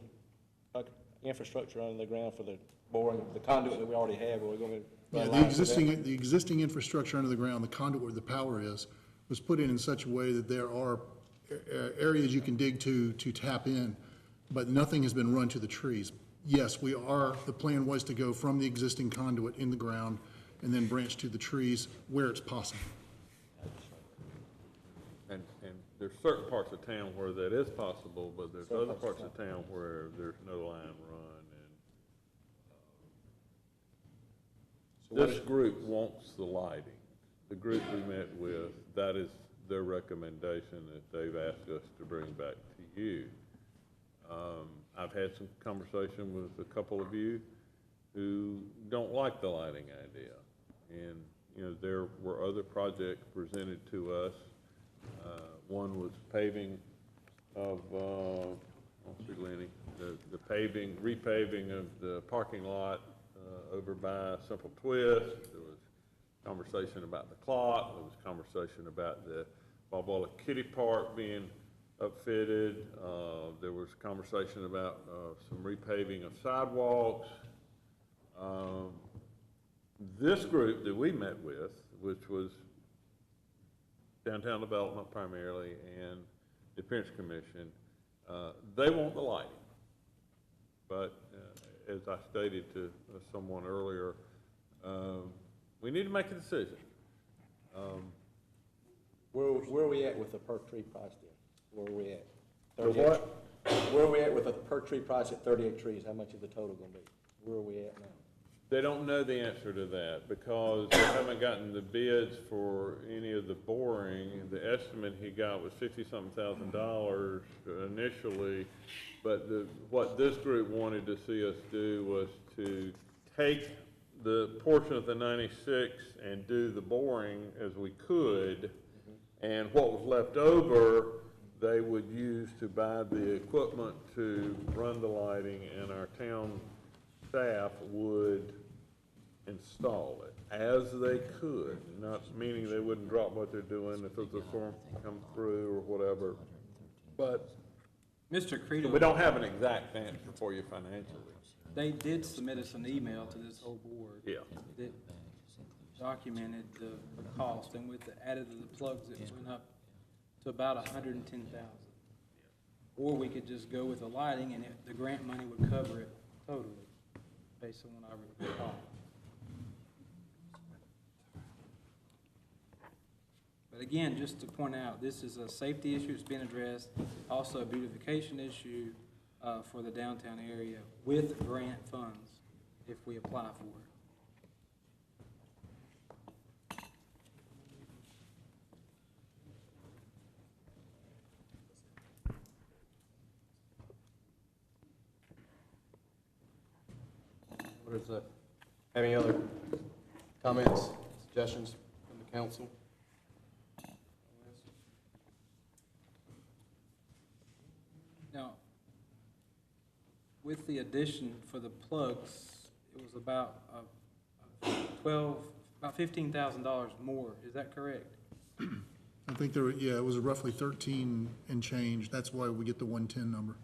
infrastructure under the ground for the boring, the conduit that we already have? Are we going to? Yeah, the existing infrastructure under the ground, the conduit where the power is, was put in such a way that there are areas you can dig to tap in, but nothing has been run to the trees. Yes, the plan was to go from the existing conduit in the ground and then branch to the trees where it's possible. And there's certain parts of town where that is possible, but there's other parts of town where there's no line run. And this group wants the lighting. The group we met with, that is their recommendation that they've asked us to bring back to you. I've had some conversation with a couple of you who don't like the lighting idea. And, you know, there were other projects presented to us. One was paving of, let's see, Lenny, the paving, repaving of the parking lot over by Simple Twist. There was conversation about the clock. There was conversation about the Balboa Kitty Park being upfitted. There was conversation about some repaving of sidewalks. This group that we met with, which was Downtown Development primarily and the Appearance Commission, they want the lighting. But as I stated to someone earlier, we need to make a decision. Where are we at with the per tree price then? Where are we at? The what? Where are we at with the per tree price at 38 trees? How much is the total going to be? Where are we at now? They don't know the answer to that because they haven't gotten the bids for any of the boring. The estimate he got was $50-something thousand initially, but what this group wanted to see us do was to take the portion of the 96 and do the boring as we could, and what was left over they would use to buy the equipment to run the lighting, and our town staff would install it as they could, not meaning they wouldn't drop what they're doing if there's a storm come through or whatever. But Mr. Credo, we don't have an exact answer for you financially. they did submit us an email to this whole board. Yeah. That documented the cost, and with the added of the plugs, it went up to about $110,000. Or we could just go with the lighting, and the grant money would cover it totally, based on what I recall. But again, just to point out, this is a safety issue that's being addressed, also a beautification issue for the downtown area with grant funds, if we apply for it. What is that? Any other comments, suggestions from the council? Now, with the addition for the plugs, it was about about $15,000 more. Is that correct? I think it was roughly 13 and change. That's why we get the 110 number.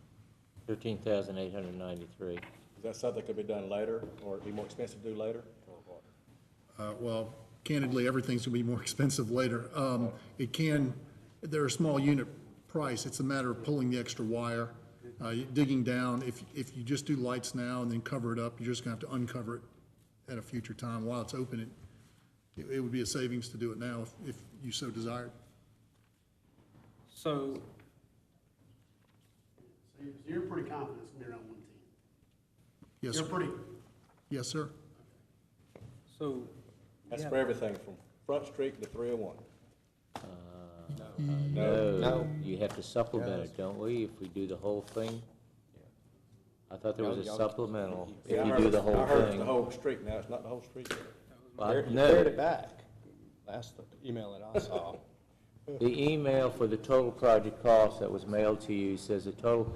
13,893. Is that something that could be done later, or it'd be more expensive to do later, or what? Well, candidly, everything's gonna be more expensive later. They're a small unit price. It's a matter of pulling the extra wire, digging down. If you just do lights now and then cover it up, you're just gonna have to uncover it at a future time. While it's open, it would be a savings to do it now if you so desired. So you're pretty confident it's gonna be around 110? Yes, You're sir. pretty, Yes, sir. So. That's for everything from Front Street to 301. No, you have to supplement it, don't we, if we do the whole thing? I thought there was a supplemental if Yeah, I you heard do the it's- whole I heard it's thing. the whole street now, it's not the whole street. Well, You no. cleared it back. That's the email that I saw. The email for the total project cost that was mailed to you says the total,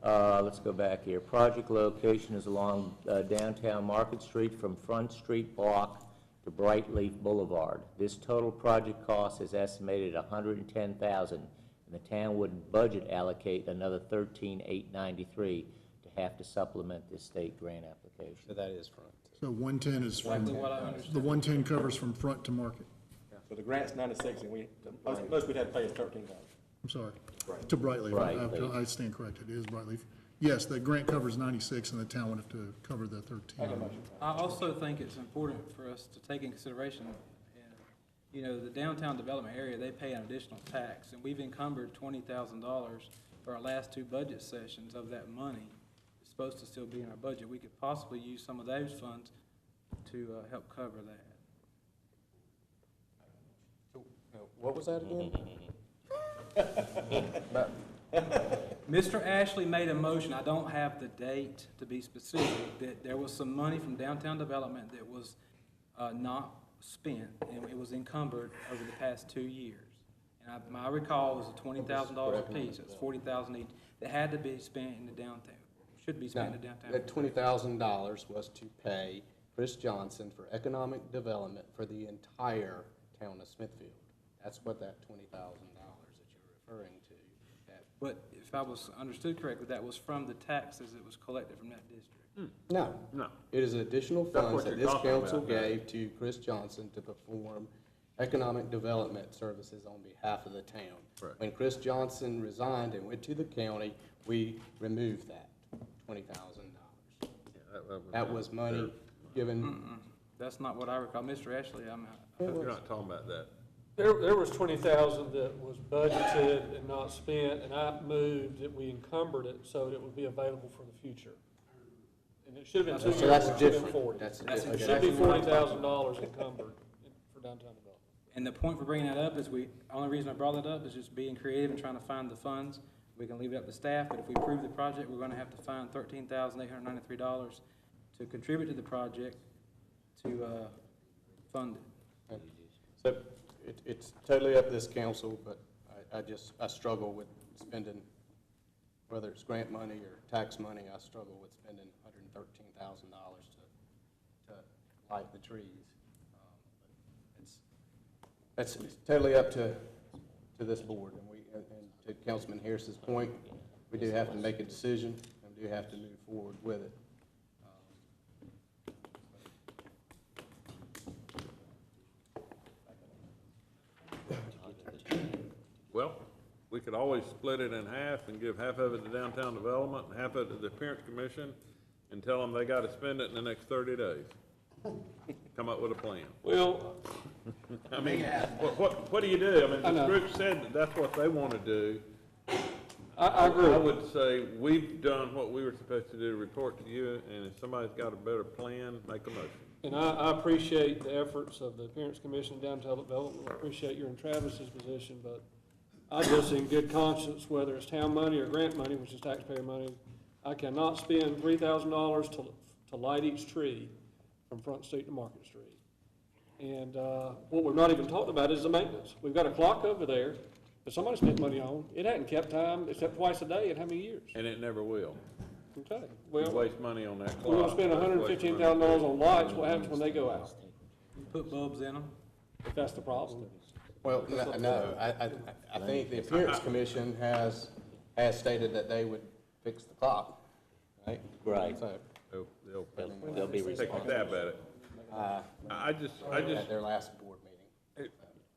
let's go back here. Project location is along downtown Market Street from Front Street Block to Brightleaf Boulevard. This total project cost is estimated at $110,000, and the town would budget allocate another $13,893 to have to supplement this state grant application. So that is front. So 110 is from, Exactly what I understood. the 110 covers from front to market. So the grant's 96, and most we'd have to pay is 13,000. I'm sorry, to Brightleaf. I stand corrected, it is Brightleaf. Yes, the grant covers 96, and the town would have to cover the 13. I also think it's important for us to take in consideration, you know, the downtown development area, they pay an additional tax, and we've encumbered $20,000 for our last 2 budget sessions of that money. It's supposed to still be in our budget. We could possibly use some of those funds to help cover that. What was that again? Mr. Ashley made a motion, I don't have the date to be specific, that there was some money from downtown development that was not spent, and it was encumbered over the past 2 years. And my recall was $20,000 apiece, it was $40,000 each, that had to be spent in the downtown, should be spent in the downtown. That $20,000 was to pay Chris Johnson for economic development for the entire town of Smithfield. That's what that $20,000 that you're referring to. But if I was understood correctly, that was from the taxes that was collected from that district. No. No. It is additional That's funds what that you're this talking council about now. gave to Chris Johnson to perform economic development services on behalf of the town. Right. When Chris Johnson resigned and went to the county, we removed that $20,000. That was money given. That's not what I recall. Mr. Ashley, You're not talking about that. There was 20,000 that was budgeted and not spent, and I moved that we encumbered it so that it would be available for the future. And it should have been 2 years, So that's it should have been different. 40. That's It should exactly be what I'm $40,000 encumbered for downtown development. And the point for bringing that up is only reason I brought that up is just being creative and trying to find the funds. We can leave it up to staff, but if we approve the project, we're gonna have to find $13,893 to contribute to the project to, fund it. So it's totally up to this council, but I struggle with spending, whether it's grant money or tax money, I struggle with spending $113,000 to light the trees. It's totally up to this board, and to Councilman Harris's point, we do have to make a decision, and we do have to move forward with it. Well, we could always split it in half and give half of it to downtown development and half of it to the appearance commission and tell them they gotta spend it in the next 30 days. Come up with a plan. Well, I mean, what do you do? I mean, I this know. group said that that's what they wanna do. I agree. I would say, we've done what we were supposed to do, report to you, and if somebody's got a better plan, make a motion. And I appreciate the efforts of the Appearance Commission and Downtown Development. I appreciate you in Travis's position, but I just in good conscience, whether it's town money or grant money, which is taxpayer money, I cannot spend $3,000 to light each tree from Front Street to Market Street. And what we've not even talked about is the maintenance. We've got a clock over there that somebody spent money on. It hadn't kept time except twice a day in how many years? And it never will. Okay, We well, waste money on that clock. we're gonna spend $115,000 on lights. What happens when they go out? Put bulbs in them. If that's the problem. Well, no, I think the Appearance Commission has stated that they would fix the clock, right? Right. So, They'll be Take a responsible. stab at it. I just, at their last board meeting.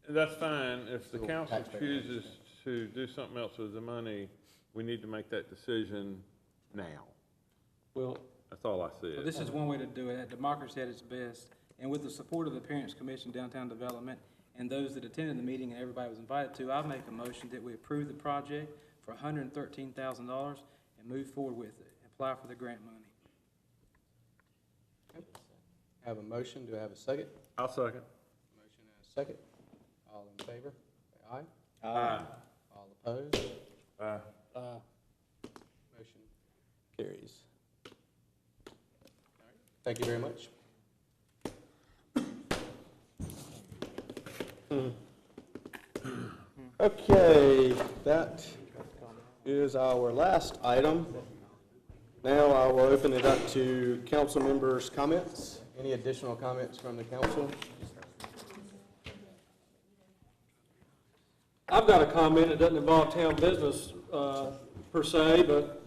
that's fine. If the So, council taxpayer. chooses to do something else with the money, we need to make that decision now. Well, That's all I So said. this is one way to do it, democracy at its best, and with the support of the Appearance Commission, Downtown Development, and those that attended the meeting and everybody was invited to, I make a motion that we approve the project for $113,000 and move forward with it, apply for the grant money. I have a motion, do I have a second? I'll second. Motion and a second. All in favor, say aye. Aye. All opposed? Aye. Motion carries. Thank you very much. Okay, that is our last item. Now I will open it up to council members' comments. Any additional comments from the council? I've got a comment that doesn't involve town business per se, but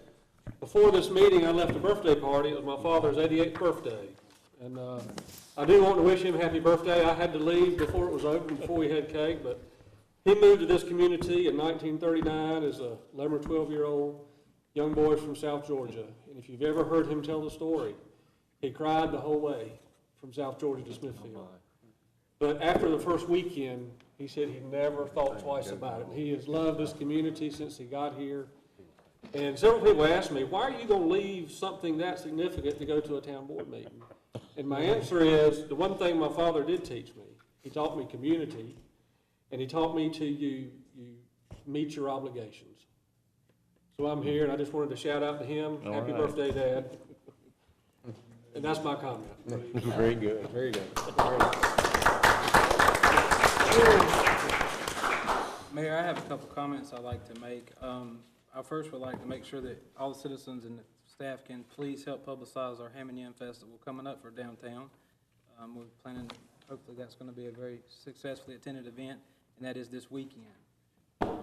before this meeting, I left a birthday party. It was my father's 88th birthday. And I do want to wish him happy birthday. I had to leave before it was open, before we had cake, but he moved to this community in 1939 as a 11 or 12-year-old young boy from South Georgia. And if you've ever heard him tell the story, he cried the whole way from South Georgia to Smithfield. But after the first weekend, he said he never thought twice about it. He has loved this community since he got here. And several people asked me, why are you going to leave something that significant to go to a town board meeting? And my answer is, the one thing my father did teach me, he taught me community, and he taught me to you meet your obligations. So I'm here, and I just wanted to shout out to him. All Happy right. birthday, Dad. And that's my comment. Very good, very good. Mayor, I have a couple comments I'd like to make. I first would like to make sure that all the citizens and staff can please help publicize our Ham and Yam Festival coming up for downtown. We're planning, hopefully that's going to be a very successfully attended event, and that is this weekend. And I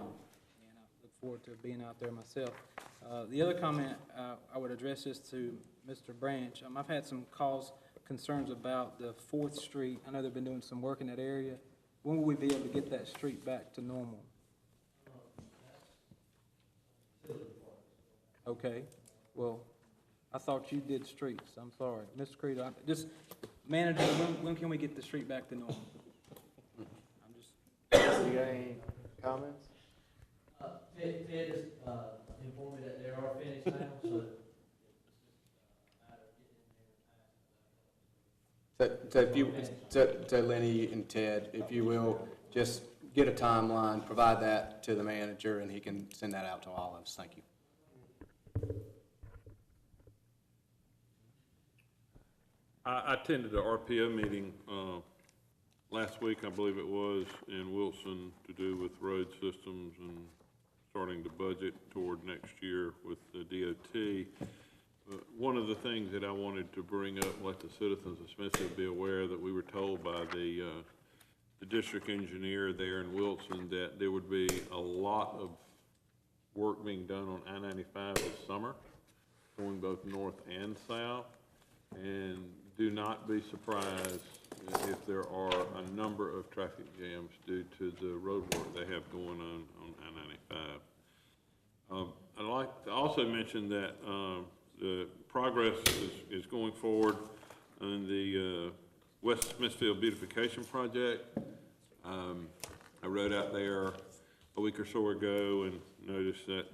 look forward to being out there myself. The other comment, I would address this to Mr. Branch. I've had some concerns about the 4th Street. I know they've been doing some work in that area. When will we be able to get that street back to normal? Okay, well, I thought you did streets. I'm sorry. Mr. Creed, just, manager, when can we get the street back to normal? You got any comments? Ted just informed me that they are finished now, so. So if you, so Lenny and Ted, if you will, just get a timeline, provide that to the manager, and he can send that out to all of us. Thank you. I attended the RPO meeting last week, I believe it was, in Wilson to do with road systems and starting to budget toward next year with the DOT. One of the things that I wanted to bring up, let the citizens of Smithfield be aware that we were told by the district engineer there in Wilson that there would be a lot of work being done on I-95 this summer, going both north and south. And do not be surprised if there are a number of traffic jams due to the road work they have going on I-95. I'd like to also mention that the progress is going forward on the West Smithfield Beautification Project. I rode out there a week or so ago and noticed that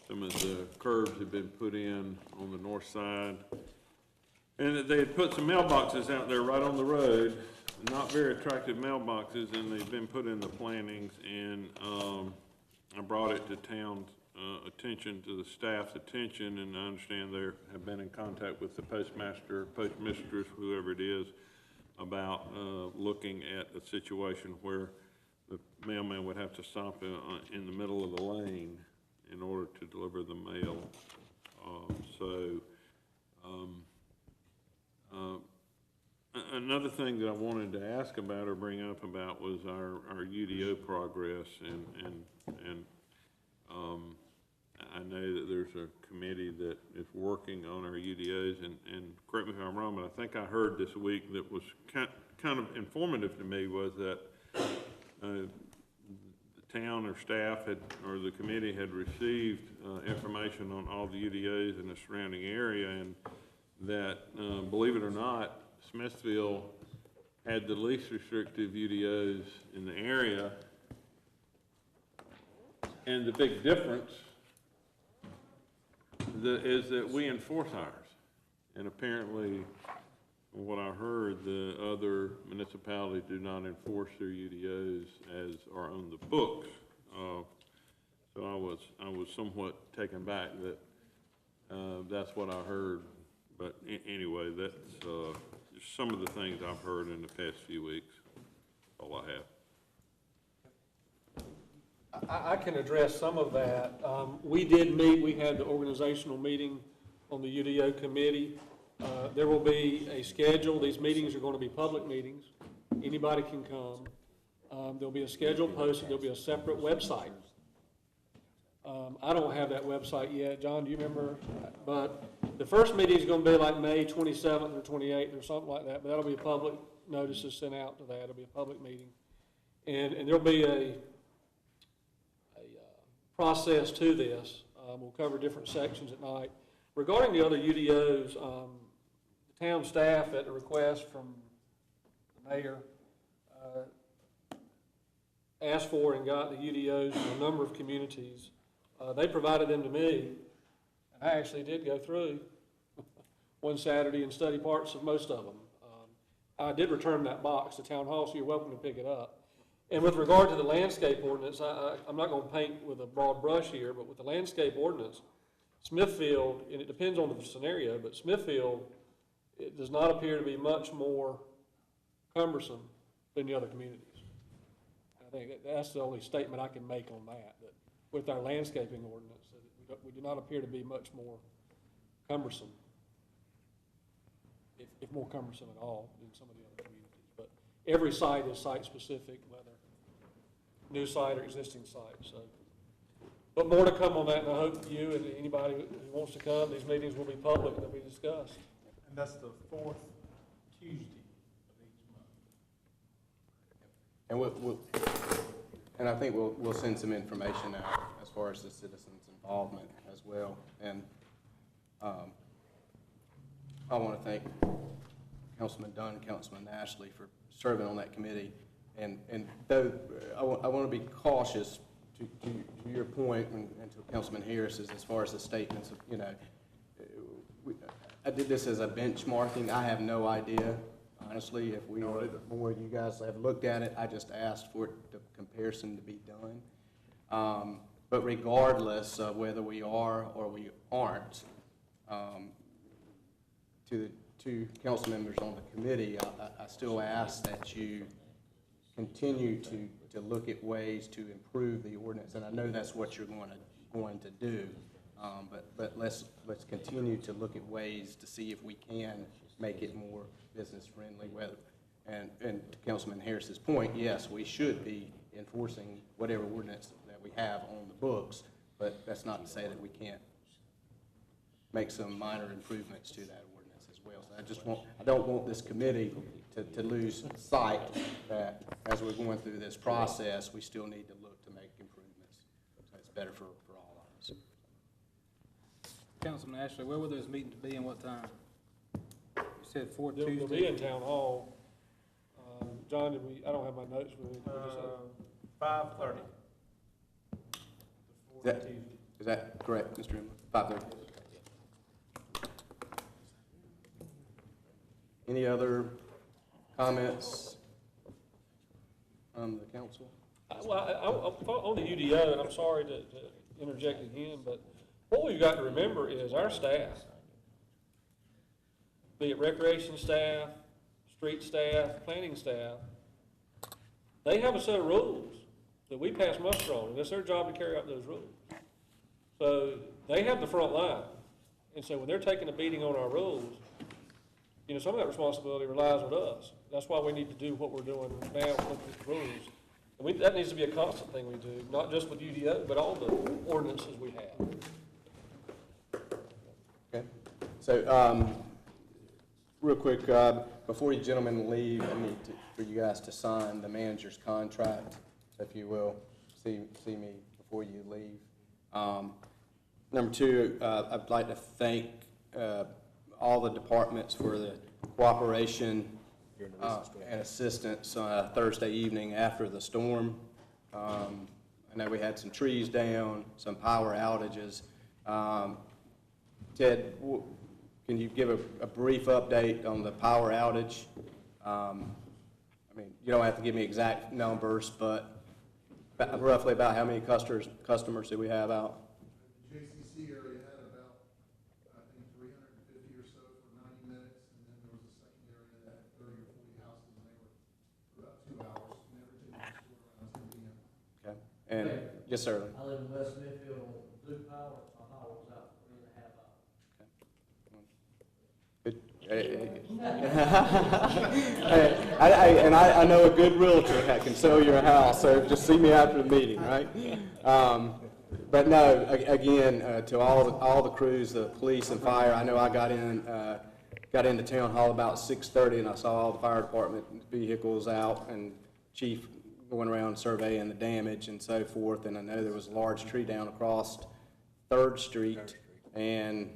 some of the curbs had been put in on the north side, and that they had put some mailboxes out there right on the road, not very attractive mailboxes, and they've been put in the plantings, and I brought it to town's attention, to the staff's attention, and I understand they have been in contact with the postmaster, postmistress, whoever it is, about looking at a situation where the mailman would have to stop in the middle of the lane in order to deliver the mail. Another thing that I wanted to ask about or bring up about was our UDO progress, and I know that there's a committee that is working on our UDOs, and correct me if I'm wrong, but I think I heard this week that was kind of informative to me was that the town or staff or the committee had received information on all the UDOs in the surrounding area, and that, believe it or not, Smithfield had the least restrictive UDOs in the area. And the big difference is that we enforce ours. And apparently, from what I heard, the other municipalities do not enforce their UDOs as are on the books. So I was somewhat taken back that that's what I heard But anyway, that's, just some of the things I've heard in the past few weeks. All I have. I can address some of that. We did meet, we had the organizational meeting on the UDO committee. There will be a schedule. These meetings are going to be public meetings. Anybody can come. There'll be a schedule posted. There'll be a separate website. I don't have that website yet. John, do you remember? But the first meeting is going to be like May 27th or 28th or something like that. But that'll be a public notices sent out to that. It'll be a public meeting. And there'll be a process to this. We'll cover different sections at night. Regarding the other UDOs, the town staff, at the request from the mayor, asked for and got the UDOs in a number of communities. They provided them to me, and I actually did go through one Saturday and study parts of most of them. I did return that box to Town Hall, so you're welcome to pick it up. And with regard to the landscape ordinance, I'm not going to paint with a broad brush here, but with the landscape ordinance, Smithfield, and it depends on the scenario, but Smithfield, it does not appear to be much more cumbersome than the other communities. I think that's the only statement I can make on that with our landscaping ordinance, we do not appear to be much more cumbersome, if more cumbersome at all, than some of the other communities. But every site is site-specific, whether new site or existing site. So, but more to come on that, and I hope you and anybody who wants to come, these meetings will be public and they'll be discussed. And that's the fourth Tuesday of each month. And I think we'll send some information out as far as the citizens' involvement as well. And I want to thank Councilman Dunn, Councilman Ashley for serving on that committee. And though I want to be cautious to your point and to Councilman Harris's as far as the statements of, you know, I did this as a benchmarking. I have no idea, honestly, if we or you guys have looked at it. I just asked for the comparison to be done. But regardless of whether we are or we aren't, to the two council members on the committee, I still ask that you continue to look at ways to improve the ordinance, and I know that's what you're going to do. But let's continue to look at ways to see if we can make it more business friendly. And to Councilman Harris's point, yes, we should be enforcing whatever ordinance that we have on the books, but that's not to say that we can't make some minor improvements to that ordinance as well. So I don't want this committee to lose sight that as we're going through this process, we still need to look to make improvements. So it's better for all of us. Councilman Ashley, where will those meetings be and what time? You said fourth Tuesday? They'll be in Town Hall. John, I don't have my notes with me. 5:30. Is that correct, Mr. Emmer? 5:30. Any other comments on the council? On the UDO, and I'm sorry to interject again, but what we've got to remember is our staff, be it recreation staff, street staff, planning staff, they have a set of rules that we pass muster on, and it's their job to carry out those rules. So they have the front line, and so when they're taking a beating on our rules, you know, some of that responsibility relies on us. That's why we need to do what we're doing now with the rules. And that needs to be a constant thing we do, not just with UDO, but all the ordinances we have. Okay. So, real quick, before you gentlemen leave, I need for you guys to sign the manager's contract, if you will. See me before you leave. Number two, I'd like to thank all the departments for the cooperation and assistance Thursday evening after the storm. I know we had some trees down, some power outages. Ted, can you give a brief update on the power outage? I mean, you don't have to give me exact numbers, but roughly about how many customers do we have out? The JCC area had about, I think, 350 or so for Yes, sir. I live in West Smithfield on Blue Power, my power was out for 3.5 hours. And I know a good realtor that can sell your house, so just see me after the meeting, right? But no, again, to all the crews, the police and fire, I know I got into town hall about 6:30, and I saw all the fire department vehicles out, and chief going around surveying the damage and so forth, and I know there was a large tree down across 3rd Street, and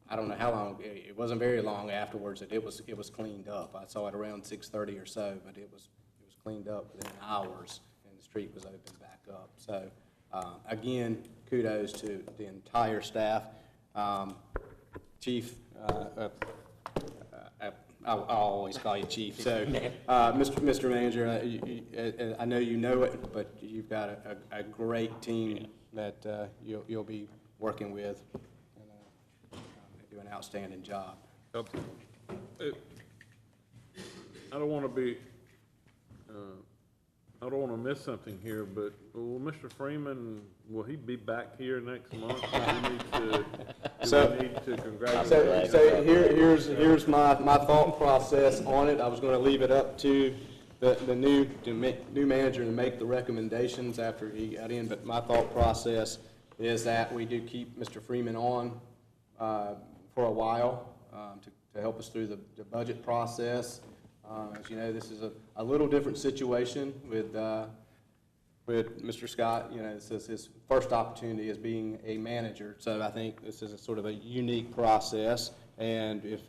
I don't know how long, it wasn't very long afterwards that it was cleaned up. I saw it around 6:30 or so, but it was cleaned up within hours, and the street was opened back up. So, again, kudos to the entire staff. Chief, I'll always call you Chief. So, Mr. Manager, I know you know it, but you've got a great team that you'll be working with, and they do an outstanding job. I don't want to be, I don't want to miss something here, but will Mr. Freeman, will he be back here next month? Do we need to congratulate him? So here's my thought process on it. I was going to leave it up to the new manager to make the recommendations after he got in, but my thought process is that we do keep Mr. Freeman on for a while to help us through the budget process. As you know, this is a little different situation with Mr. Scott. You know, this is his first opportunity as being a manager, so I think this is a sort of a unique process, and if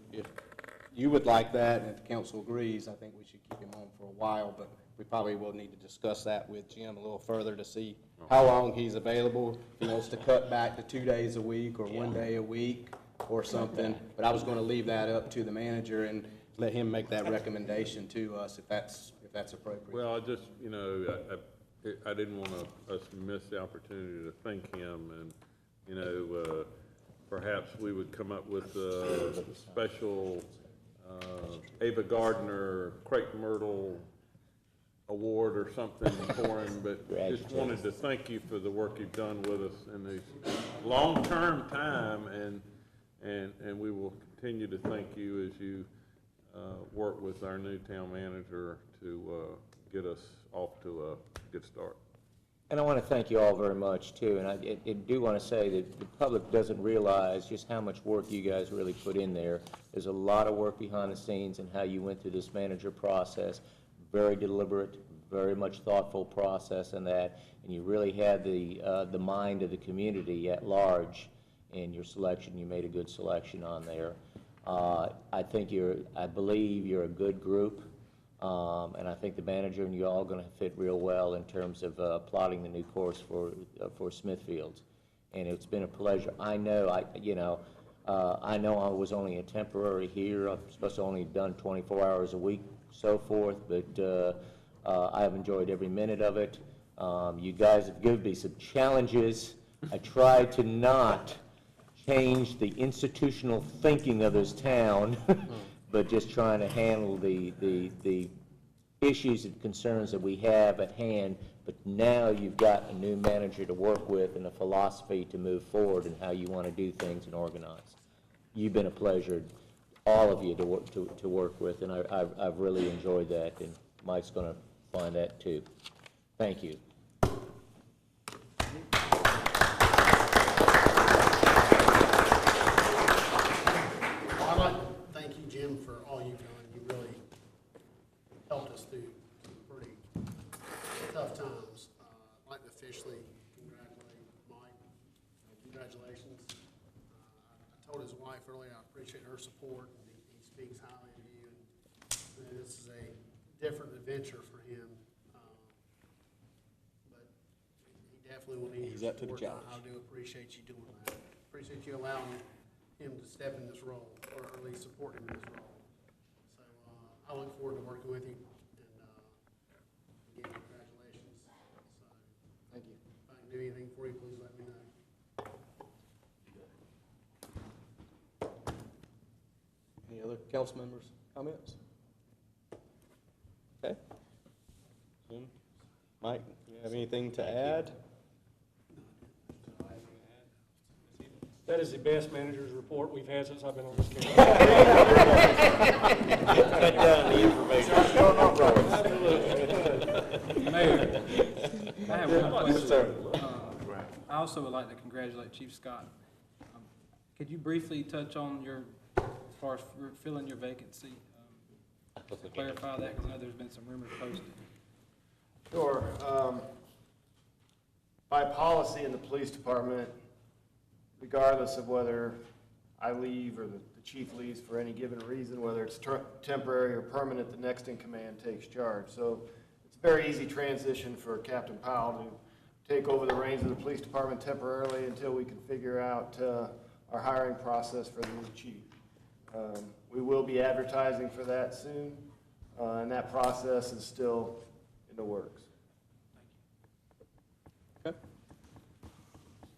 you would like that, and if the council agrees, I think we should keep him on for a while, but we probably will need to discuss that with Jim a little further to see how long he's available. If he wants to cut back to 2 days a week or 1 day a week or something, but I was going to leave that up to the manager and let him make that recommendation to us if that's appropriate. Well, I just, you know, I didn't want us to miss the opportunity to thank him, and, you know, perhaps we would come up with a special Ava Gardner, Creighton Myrtle award or something for him, but just wanted to thank you for the work you've done with us in this long-term time, and we will continue to thank you as you work with our new town manager to get us off to a good start. And I want to thank you all very much, too. And I do want to say that the public doesn't realize just how much work you guys really put in there. There's a lot of work behind the scenes and how you went through this manager process. Very deliberate, very much thoughtful process in that. And you really had the mind of the community at large in your selection. You made a good selection on there. I believe you're a good group. And I think the manager and you all are going to fit real well in terms of plotting the new course for Smithfield. And it's been a pleasure. I know I was only a temporary here. I'm supposed to only done 24 hours a week, so forth. But I have enjoyed every minute of it. You guys have given me some challenges. I tried to not change the institutional thinking of this town. But just trying to handle the issues and concerns that we have at hand. But now you've got a new manager to work with and a philosophy to move forward and how you want to do things and organize. You've been a pleasure, all of you, to work with, and I've really enjoyed that, and Mike's going to find that too. Thank you. For all you've done. You really helped us through some pretty tough times. I'd like to officially congratulate Mike. Congratulations. I told his wife earlier I appreciate her support. He speaks highly of you. And this is a different adventure for him. But he definitely will need your support. I do appreciate you doing that. Appreciate you allowing him to step in this role, or at least support him in this role. So I look forward to working with you, and again, congratulations. So, thank you. If I can do anything for you, please let me know. Any other council members' comments? Okay. Jim, Mike, do you have anything to add? That is the best manager's report we've had since I've been on this council. Cut down the information. Mayor, I have one question. Yes, sir. I also would like to congratulate Chief Scott. Could you briefly touch on your, as far as filling your vacancy? Clarify that, because I know there's been some rumors posted. Sure. By policy in the police department, regardless of whether I leave or the chief leaves for any given reason, whether it's temporary or permanent, the next in command takes charge. So it's a very easy transition for Captain Powell to take over the reins of the police department temporarily until we can figure out our hiring process for the new chief. We will be advertising for that soon, and that process is still in the works.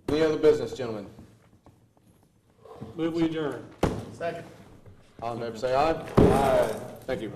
Any other business, gentlemen? Move we adjourn. Second. All in favor, say aye. Aye. Thank you.